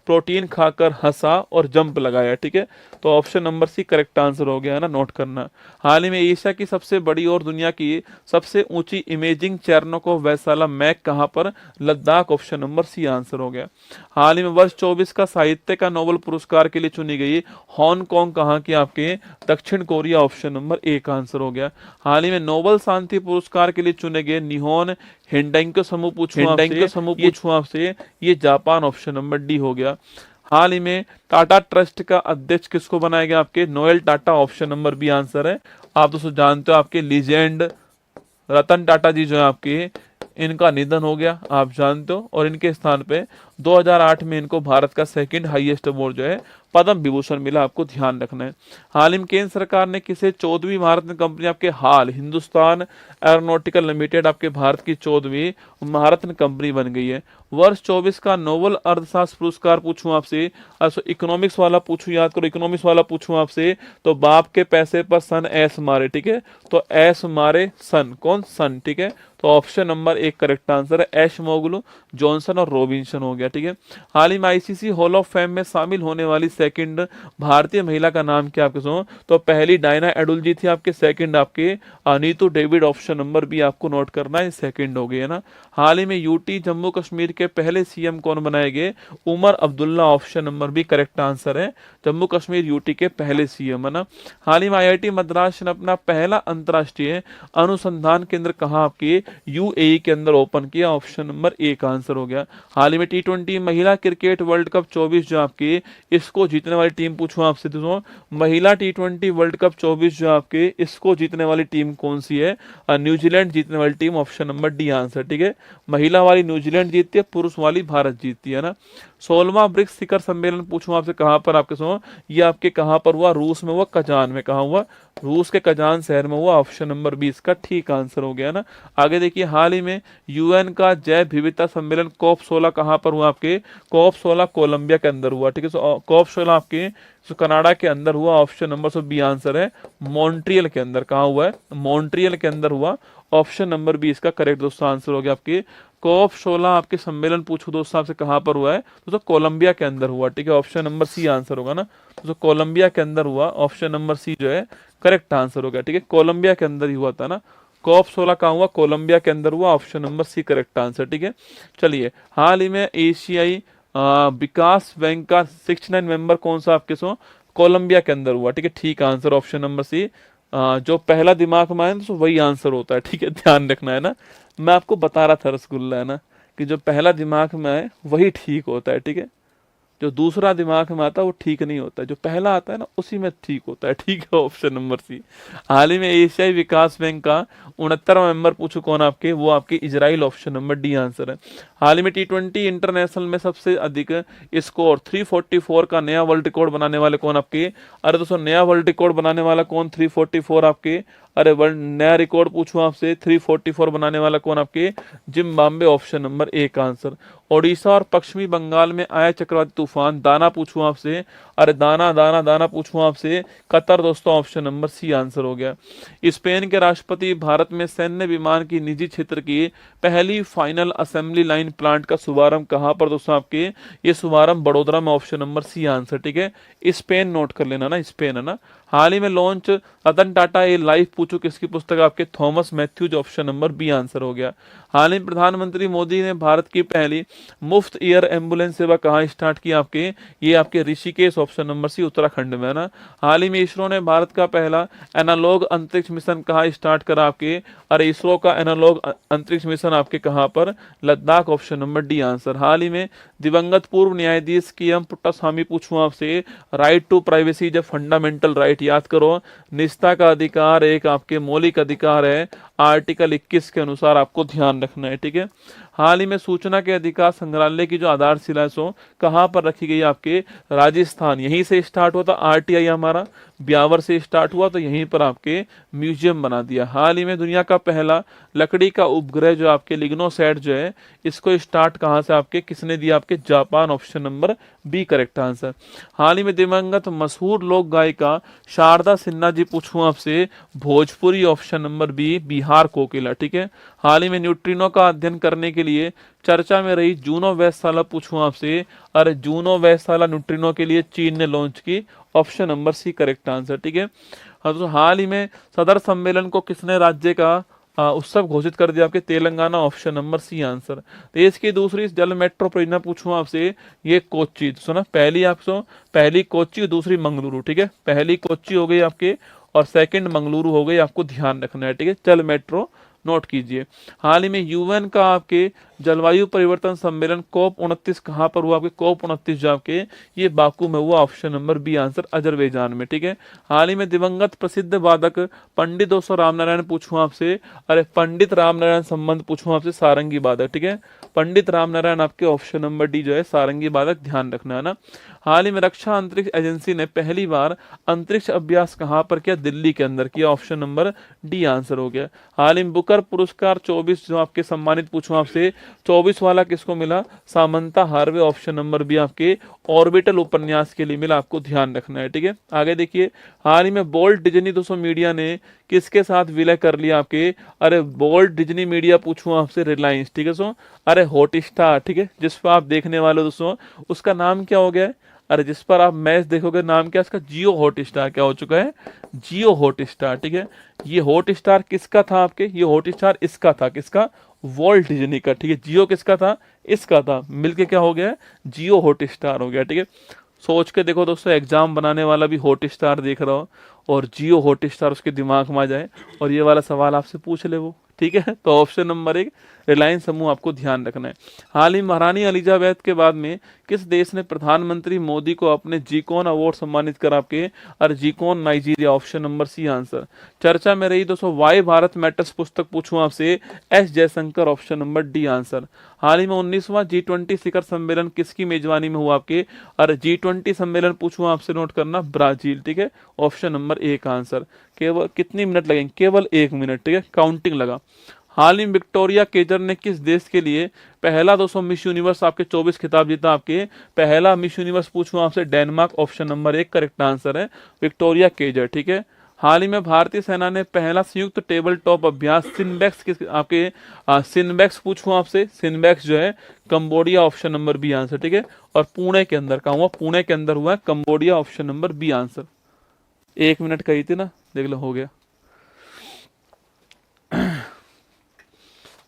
प्रोटीन खाकर हंसा और जंप लगाया, ठीक है। तो option number C correct answer हो गया है ना, नोट करना। हाल ही में एशिया की सबसे बड़ी और दुनिया की सबसे ऊंची इमेजिंग चेरनोकोव वैशाला मैक कहां पर, Ladakh, option number C answer हो गया। हाल ही में वर्ष 24 का साहित्य का नोबेल पुरस्कार के लिए चुनी गई हांगकांग कहां की, आपके दक्षिण कोरिया, ऑप्शन नंबर एक आंसर हो गया। हाल ही में नोबेल शांति पुरस्कार के लिए चुने गए निहोन हिंडेंको समूह पूछूं आपसे, ये जापान, ऑप्शन नंबर डी हो गया। हाल ही में टाटा ट्रस्ट का अध्यक्ष किसको बनाया गया, आपके Noel Tata, option number B answer है। आप दोस्तों जानते हो आपके लीजेंड रतन टाटा जी जो है आपके, इनका निधन हो गया, आप जानते हो, और इनके स्थान पे 2008 में इनको भारत का सेकंड हाईएस्ट अवार्ड जो है पद्म विभूषण मिला, आपको ध्यान रखना है। हाल ही में केंद्र सरकार ने किसे 14वीं भारत में कंपनी आपके, हाल हिंदुस्तान एरोनॉटिकल लिमिटेड आपके भारत की 14वीं भारत में कंपनी बन गई है। वर्ष 24 का नोबेल अर्थशास्त्र पुरस्कार पूछूं आपसे, इकोनॉमिक्स वाला पूछूं, याद करो इकोनॉमिक्स वाला पूछूं आपसे, तो बाप के पैसे पर सन ऐस मारे, ठीक है। तो ऐस मारे सन, कौन, सन, ठीक है। तो ऑप्शन नंबर एक करेक्ट आंसर है, एशमोगलू, जॉनसन और रॉबिन्सन हो गया, ठीक है। हाल ही में आईसीसी हॉल ऑफ फेम में शामिल होने वाली सेकंड भारतीय महिला का नाम क्या आपके सुनो, तो पहली डायना एडुलजी थी आपके, सेकंड आपके Neetu David, option number B आपको नोट करना है, सेकंड हो गई है ना। हाल ही में यूटी जम्मू कश्मीर के पहले सीएम कौन बनाए गए, Omar Abdullah, option number B correct answer है, जम्मू कश्मीर यूटी के पहले सीएम है ना। हाल ही में आईआईटी मद्रास ने अपना पहला अंतरराष्ट्रीय अनुसंधान केंद्र कहां आपके, यूएई के अंदर ओपन किया, ऑप्शन नंबर एक आंसर हो गया। हाल ही में T20 T20 महिला क्रिकेट वर्ल्ड कप 24 जो आपके इसको जीतने वाली टीम पूछूं आपसे दोस्तों, महिला T20 वर्ल्ड कप 24 जो आपके इसको जीतने वाली टीम कौन सी है? न्यूजीलैंड जीतने वाली team, option number D answer. ठीक है, महिला वाली न्यूजीलैंड जीतती है, पुरुष वाली भारत जीतती है ना। 16वां ब्रिक्स शिखर सम्मेलन पूछूं आपसे कहां पर आपके सुनो, ये आपके कहां पर हुआ? रूस में हुआ, कजान में। कहां हुआ? रूस के कजान शहर में हुआ, ऑप्शन नंबर 20 का ठीक आंसर हो गया ना। आगे देखिए, हाल ही में यूएन का जैव विविधता सम्मेलन COP 16 कहां पर हुआ आपके? COP 16 कोलंबिया के अंदर हुआ। ठीक है, COP 16 आपके कनाडा के अंदर हुआ, ऑप्शन नंबर बी आंसर है। मॉन्ट्रियल के अंदर, कहां हुआ है? मॉन्ट्रियल के अंदर हुआ, ऑप्शन नंबर 20 का करेक्ट दोस्तों आंसर हो गया आपके। COP 16 आपके सम्मेलन पूछो दोस्तों आपसे कहां पर हुआ है? दोस्तों कोलंबिया के अंदर हुआ। ठीक है, ऑप्शन नंबर सी आंसर होगा ना। दोस्तों कोलंबिया के अंदर हुआ, ऑप्शन नंबर सी जो है करेक्ट आंसर हो गया। ठीक है, कोलंबिया के अंदर ही हुआ था ना। COP 16 कहां हुआ? कोलंबिया के अंदर हुआ, option number C correct answer. ठीक है, चलिए, हाल ही में एशियाई विकास बैंक का 69 मेंबर कौन सा आपके सो? कोलंबिया के अंदर हुआ। ठीक है, ठीक आंसर ऑप्शन नंबर सी। जो पहला दिमाग में आए तो वही आंसर होता है। ठीक है, ध्यान रखना है ना, मैं आपको बता रहा था रसगुल्ला है ना, कि जो पहला दिमाग में आए वही ठीक होता है। ठीक है, जो दूसरा दिमाग में आता है वो ठीक नहीं होता है, जो पहला आता है ना उसी में ठीक होता है। ठीक है, ऑप्शन नंबर सी। हाल ही में एशियाई विकास बैंक का 69वां मेंबर पूछो कौन आपके? वो आपके Israel, option number D answer है। हाल ही में T20 इंटरनेशनल में सबसे अधिक स्कोर 344 का नया वर्ल्ड रिकॉर्ड बनाने वाले कौन आपके? अरे दोस्तों, नया वर्ल्ड रिकॉर्ड बनाने वाला कौन? 344 आपके, अरे वर्ल्ड नया रिकॉर्ड पूछूं आपसे 344 बनाने वाला कौन आपके? जिम्बाब्वे, ऑप्शन नंबर ए का आंसर। ओडिशा और पश्चिमी बंगाल में आया चक्रवाती तूफान दाना पूछूं आपसे, अरे दाना दाना दाना पूछूं आपसे, कतर दोस्तों, ऑप्शन नंबर सी आंसर हो गया। स्पेन के राष्ट्रपति भारत में सैन्य विमान की निजी क्षेत्र की पहली फाइनल असेंबली लाइन प्लांट का शुभारंभ कहां पर दोस्तों आपके? ये शुभारंभ बड़ोदरा में, ऑप्शन नंबर सी आंसर। ठीक है, स्पेन नोट कर लेना ना, स्पेन है ना। हाल ही में launch Ratan Tata A life पूछो किसकी पुस्तक आपके? Thomas Mathews, option number B answer हो गया। हाल ही में प्रधानमंत्री मोदी ने भारत की पहली मुफ्त एयर एम्बुलेंस सेवा कहाँ स्टार्ट की आपके? ये आपके Rishikesh, option number C Uttarakhand में है ना। हाल ही में इसरो ने भारत का पहला एनालॉग अंतरिक्ष मिशन कहाँ स्टार्ट करा आपके? अरे इसरो का एनालॉग अंतरिक्ष मिशन आपके कहाँ पर? Ladakh, option number D answer. हाल ही में दिवंगत पूर्व न्यायाधीश के.एम. पुट्टास्वामी पूछूं आपसे, right to privacy is a fundamental right, याद करो, निजता का अधिकार एक आपके मौलिक अधिकार है, आर्टिकल 21 के अनुसार आपको ध्यान रखना है। ठीक है, हाल ही में सूचना के अधिकार संग्रहालय की जो आधारशिला है सो कहां पर रखी गई? आपके राजस्थान, यहीं से स्टार्ट हुआ था RTI हमारा, ब्यावर से स्टार्ट हुआ तो यहीं पर आपके म्यूजियम बना दिया। हाल ही में दुनिया का पहला लकड़ी का उपग्रह जो आपके लिग्नोसैट जो है, इसको स्टार्ट कहां से आपके किसने दिया? आपके Japan, option number B correct answer. हाल ही में दिवंगत मशहूर लोक गायिका शारदा सिन्हा जी पूछूं आपसे, Bhojpuri, option number B Bihar Kokila. ठीक है, हाल ही में न्यूट्रिनो का अध्ययन करने के लिए चर्चा में रही जूनो वेधशाला पूछूं आपसे, अरे जूनो वेधशाला न्यूट्रिनो के लिए चीन ने लॉन्च की, option number C correct answer. ठीक है, तो हाल ही में सदर सम्मेलन को किसने राज्य का उत्सव घोषित कर दिया? आपके Telangana, option number C answer. देश की दूसरी जल मेट्रो परियोजना पूछूं आपसे, ये कोच्चि सुना, पहली कोच्चि, दूसरी मंगलुरु। ठीक है, पहली कोच्चि हो गई आपके और सेकंड मंगलुरु हो गई, आपको ध्यान रखना है। ठीक है, जल मेट्रो नोट कीजिए। हाल ही में यूएन का आपके जलवायु परिवर्तन सम्मेलन COP 29 कहां पर हुआ? आपके COP 29 जो आपके ये बाकू में हुआ, option number B answer, Azerbaijan में। ठीक है, हाल ही में दिवंगत प्रसिद्ध वादक पंडित दोस्तों रामनारायण पूछूं आपसे, अरे पंडित रामनारायण संबंध पूछूं आपसे, सारंगी वादक। ठीक है, पंडित रामनारायण आपके, ऑप्शन नंबर डी जो है सारंगी वादक, ध्यान रखना है ना। हाल ही में रक्षा अंतरिक्ष एजेंसी ने पहली बार अंतरिक्ष अभ्यास कहां पर किया? दिल्ली के अंदर किया, ऑप्शन नंबर डी आंसर हो गया। हाल ही में बुकर पुरस्कार 24 जो आपके सम्मानित पूछूं आपसे, 24 वाला किसको मिला? Samantha Harvey, option number B आपके ऑर्बिटल उपन्यास के लिए मिला, आपको ध्यान रखना है। ठीक है, आगे देखिए, हाल ही में बोल्ट डिज्नी दोस्तों मीडिया ने किसके साथ विलय कर लिया आपके? अरे बोल्ट डिज्नी मीडिया पूछूं आपसे, रिलायंस। ठीक है सो, अरे हॉटस्टार। ठीक है, जिस पर आप देखने वाले दोस्तों उसका नाम क्या हो गया है? अरे जिस पर आप मैच देखोगे नाम क्या इसका? जियो हॉटस्टार। क्या हो चुका है? जियो हॉटस्टार। ठीक है, ये हॉटस्टार किसका था आपके? ये हॉटस्टार इसका था, किसका? वॉल्ट डिज्नी का। ठीक है, जियो किसका था? इसका था, मिलके क्या हो गया? जियो हॉटस्टार हो गया। ठीक है, सोच के देखो दोस्तों, एग्जाम बनाने वाला भी हॉटस्टार देख रहा हो और जियो हॉटस्टार उसके दिमाग में आ जाए और ये वाला सवाल आपसे पूछ ले वो, ठीक है। तो ऑप्शन नंबर 1 रिलायंस समूह आपको ध्यान रखना है। हाल ही महारानी एलिजाबेथ के बाद में किस देश ने प्रधानमंत्री मोदी को अपने जीकॉन अवार्ड सम्मानित करा आपके, और GCON Nigeria, option number C answer. चर्चा में रही दोस्तों वाई भारत मैटर्स पुस्तक पूछूं आपसे, S Jaishankar, option number D answer. हाल ही में 19वां G20 शिखर सम्मेलन किसकी मेजबानी में हुआ आपके, और G20 सम्मेलन पूछूं आपसे, नोट करना, ब्राजील, ठीक है, ऑप्शन नंबर 1 आंसर। केवल कितनी मिनट लगेंगे, केवल 1 मिनट, ठीक है, काउंटिंग लगा। हाल ही में विक्टोरिया केजर ने किस देश के लिए पहला 200 मिस यूनिवर्स आपके 24 खिताब जीता आपके, पहला मिस यूनिवर्स पूछूं आपसे, Denmark, option number 1 correct answer है, विक्टोरिया केजर, ठीक है। हाल ही में भारतीय सेना ने पहला संयुक्त टेबल टॉप अभ्यास सिनबैक्स किस आपके, सिनबैक्स पूछूं आपसे, सिनबैक्स जो है Cambodia, option number B answer, ठीक है। और पुणे के अंदर कहा हुआ, पुणे के अंदर हुआ है, Cambodia, option number B answer. 1 minute कही थी ना, देख लो हो गया।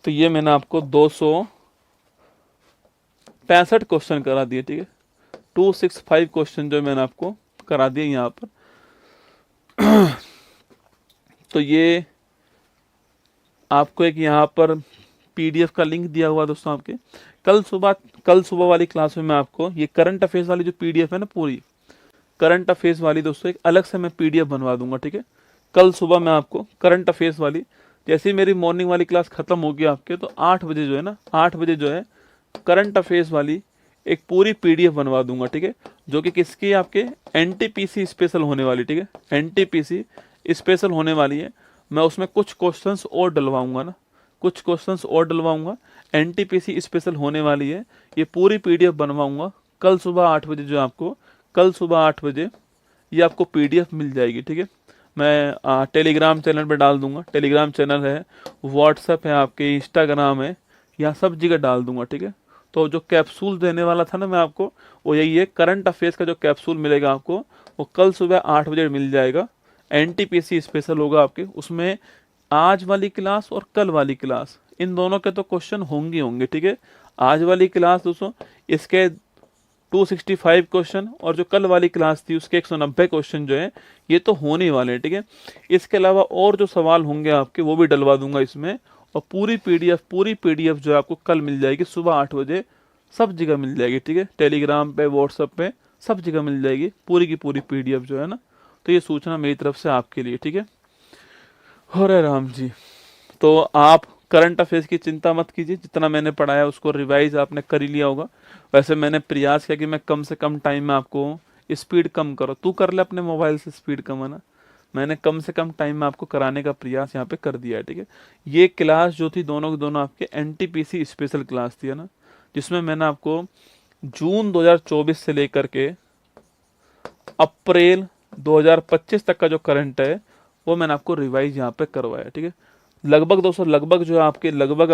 तो ये मैंने आपको 265 क्वेश्चन करा दिए, ठीक है, 265 क्वेश्चन जो मैंने आपको करा दिए यहाँ पर। तो ये आपको एक यहाँ पर पीडीएफ का लिंक दिया हुआ दोस्तों आपके। कल सुबह वाली क्लास में मैं आपको ये करंट अफेयर्स वाली जो पीडीएफ है ना, पूरी करंट अफेयर्स वाली दोस्तों एक अलग से मैं पीडीएफ बनवा दूंगा, ठीक है। कल सुबह मैं आपको करंट अफेयर्स वाली, जैसे ही मेरी मॉर्निंग वाली क्लास खत्म होगी आपके, तो 8 बजे जो है ना, 8 बजे जो है करंट अफेयर्स वाली एक पूरी पीडीएफ बनवा दूंगा, ठीक है, जो कि किसकी, आपके एनटीपीसी स्पेशल होने वाली, ठीक है, एनटीपीसी स्पेशल होने वाली है। मैं उसमें कुछ क्वेश्चंस और डलवाऊंगा ना, कुछ क्वेश्चंस और डलवाऊंगा, एनटीपीसी स्पेशल होने वाली है, ये पूरी पीडीएफ बनवाऊंगा कल सुबह 8 बजे, जो आपको कल सुबह 8 बजे ये आपको पीडीएफ मिल जाएगी, ठीक है। मैं टेलीग्राम चैनल पे डाल दूंगा, टेलीग्राम चैनल है, व्हाट्सएप है आपके, इंस्टाग्राम है, यहाँ सब जगह डाल दूंगा, ठीक है। तो जो कैप्सूल देने वाला था ना मैं आपको, वो यही है, करंट अफेयर्स का जो कैप्सूल मिलेगा आपको, वो कल सुबह 8 बजे मिल जाएगा। एनटीपीसी स्पेशल होगा आपके, उसमें आज वाली क्लास और कल वाली क्लास, इन दोनों के तो क्वेश्चन होंगे, ठीक है। आज वाली क्लास दोस्तों इसके 265 क्वेश्चन, और जो कल वाली क्लास थी उसके 190 क्वेश्चन जो है ये तो होने वाले हैं, ठीक है। इसके अलावा और जो सवाल होंगे आपके वो भी डलवा दूंगा इसमें, और पूरी पीडीएफ जो है आपको कल मिल जाएगी सुबह 8 बजे, सब जगह मिल जाएगी, ठीक है, टेलीग्राम पे, व्हाट्सएप पे, सब जगह मिल जाएगी पूरी की पूरी पीडीएफ जो है ना। तो ये सूचना मेरी तरफ से आपके लिए, ठीक है। हरे राम जी। तो आप करंट अफेयर्स की चिंता मत कीजिए, जितना मैंने पढ़ाया उसको रिवाइज आपने कर ही लिया होगा। वैसे मैंने प्रयास किया कि मैं कम से कम टाइम में आपको स्पीड कम करो, तू कर ले अपने मोबाइल से स्पीड कम, है ना। मैंने कम से कम टाइम में आपको कराने का प्रयास यहाँ पे कर दिया है, ठीक है। ये क्लास जो थी दोनों की दोनों आपके एनटीपीसी स्पेशल क्लास थी, है ना, जिसमें मैंने आपको जून 2024 से लेकर के अप्रैल 2025 तक का जो करंट है वो मैंने आपको रिवाइज यहाँ पे करवाया, ठीक है। लगभग दोस्तों लगभग जो है आपके लगभग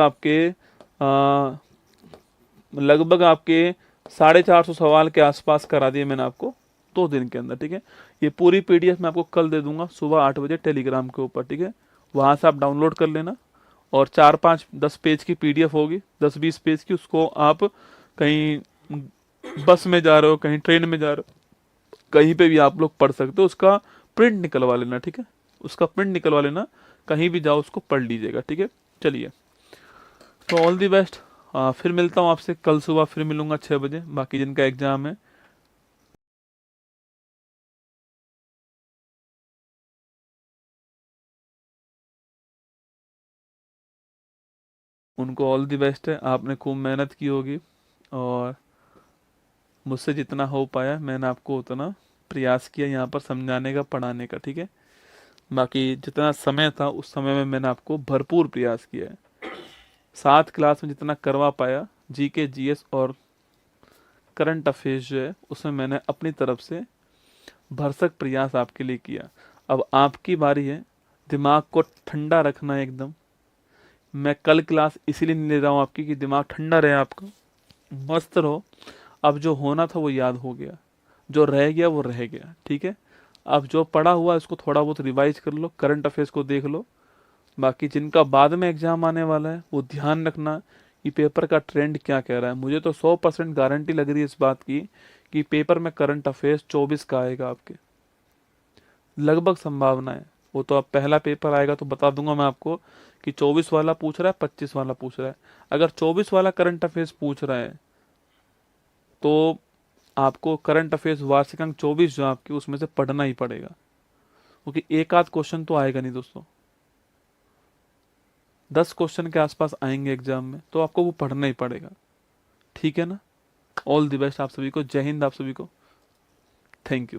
आपके 450 सवाल के आसपास करा दिए मैंने आपको 2 दिन के अंदर, ठीक है। ये पूरी पीडीएफ मैं आपको कल दे दूंगा सुबह 8 बजे टेलीग्राम के ऊपर, ठीक है। वहां से आप डाउनलोड कर लेना, और 4-5-10 पेज की पीडीएफ होगी, 10-20 पेज की, उसको आप कहीं बस में जा रहे हो, कहीं ट्रेन में जा रहे हो, कहीं पे भी आप लोग पढ़ सकते हो, उसका प्रिंट निकलवा लेना, ठीक है, उसका प्रिंट निकलवा लेना, कहीं भी जाओ उसको पढ़ लीजिएगा, ठीक है। चलिए, तो ऑल दी बेस्ट। फिर मिलता हूँ आपसे कल सुबह, फिर मिलूंगा 6 बजे, बाकी जिनका एग्जाम है उनको ऑल दी बेस्ट है। आपने खूब मेहनत की होगी, और मुझसे जितना हो पाया मैंने आपको उतना प्रयास किया यहाँ पर समझाने का, पढ़ाने का, ठीक है। बाकी जितना समय था उस समय में मैंने आपको भरपूर प्रयास किया है। 7 क्लास में जितना करवा पाया, जीके, जीएस और करंट अफेयर्स जो है उसमें मैंने अपनी तरफ से भरसक प्रयास आपके लिए किया। अब आपकी बारी है, दिमाग को ठंडा रखना है एकदम। मैं कल क्लास इसीलिए नहीं ले रहा हूँ आपकी कि दिमाग ठंडा रहे आपका, मस्त रहो। अब जो होना था वो याद हो गया, जो रह गया वो रह गया, ठीक है। अब जो पढ़ा हुआ इसको थोड़ा बहुत रिवाइज कर लो, करंट अफेयर्स को देख लो। बाकी जिनका बाद में एग्जाम आने वाला है वो ध्यान रखना कि पेपर का ट्रेंड क्या कह रहा है। मुझे तो 100% गारंटी लग रही है इस बात की कि पेपर में करंट अफेयर्स 24 का आएगा आपके, लगभग संभावना है। वो तो अब पहला पेपर आएगा तो बता दूंगा मैं आपको कि 24 वाला पूछ रहा है, 25 वाला पूछ रहा है। अगर 24 वाला करंट अफेयर्स पूछ रहा है तो आपको करंट अफेयर्स वार्षिक अंक 24 जो आपकी, उसमें से पढ़ना ही पड़ेगा, क्योंकि एक आध क्वेश्चन तो आएगा नहीं दोस्तों। 10 क्वेश्चन के आसपास आएंगे एग्जाम में, तो आपको वो पढ़ना ही पड़ेगा। ठीक है ना। ऑल द बेस्ट आप सभी को, जय हिंद आप सभी को, थैंक यू।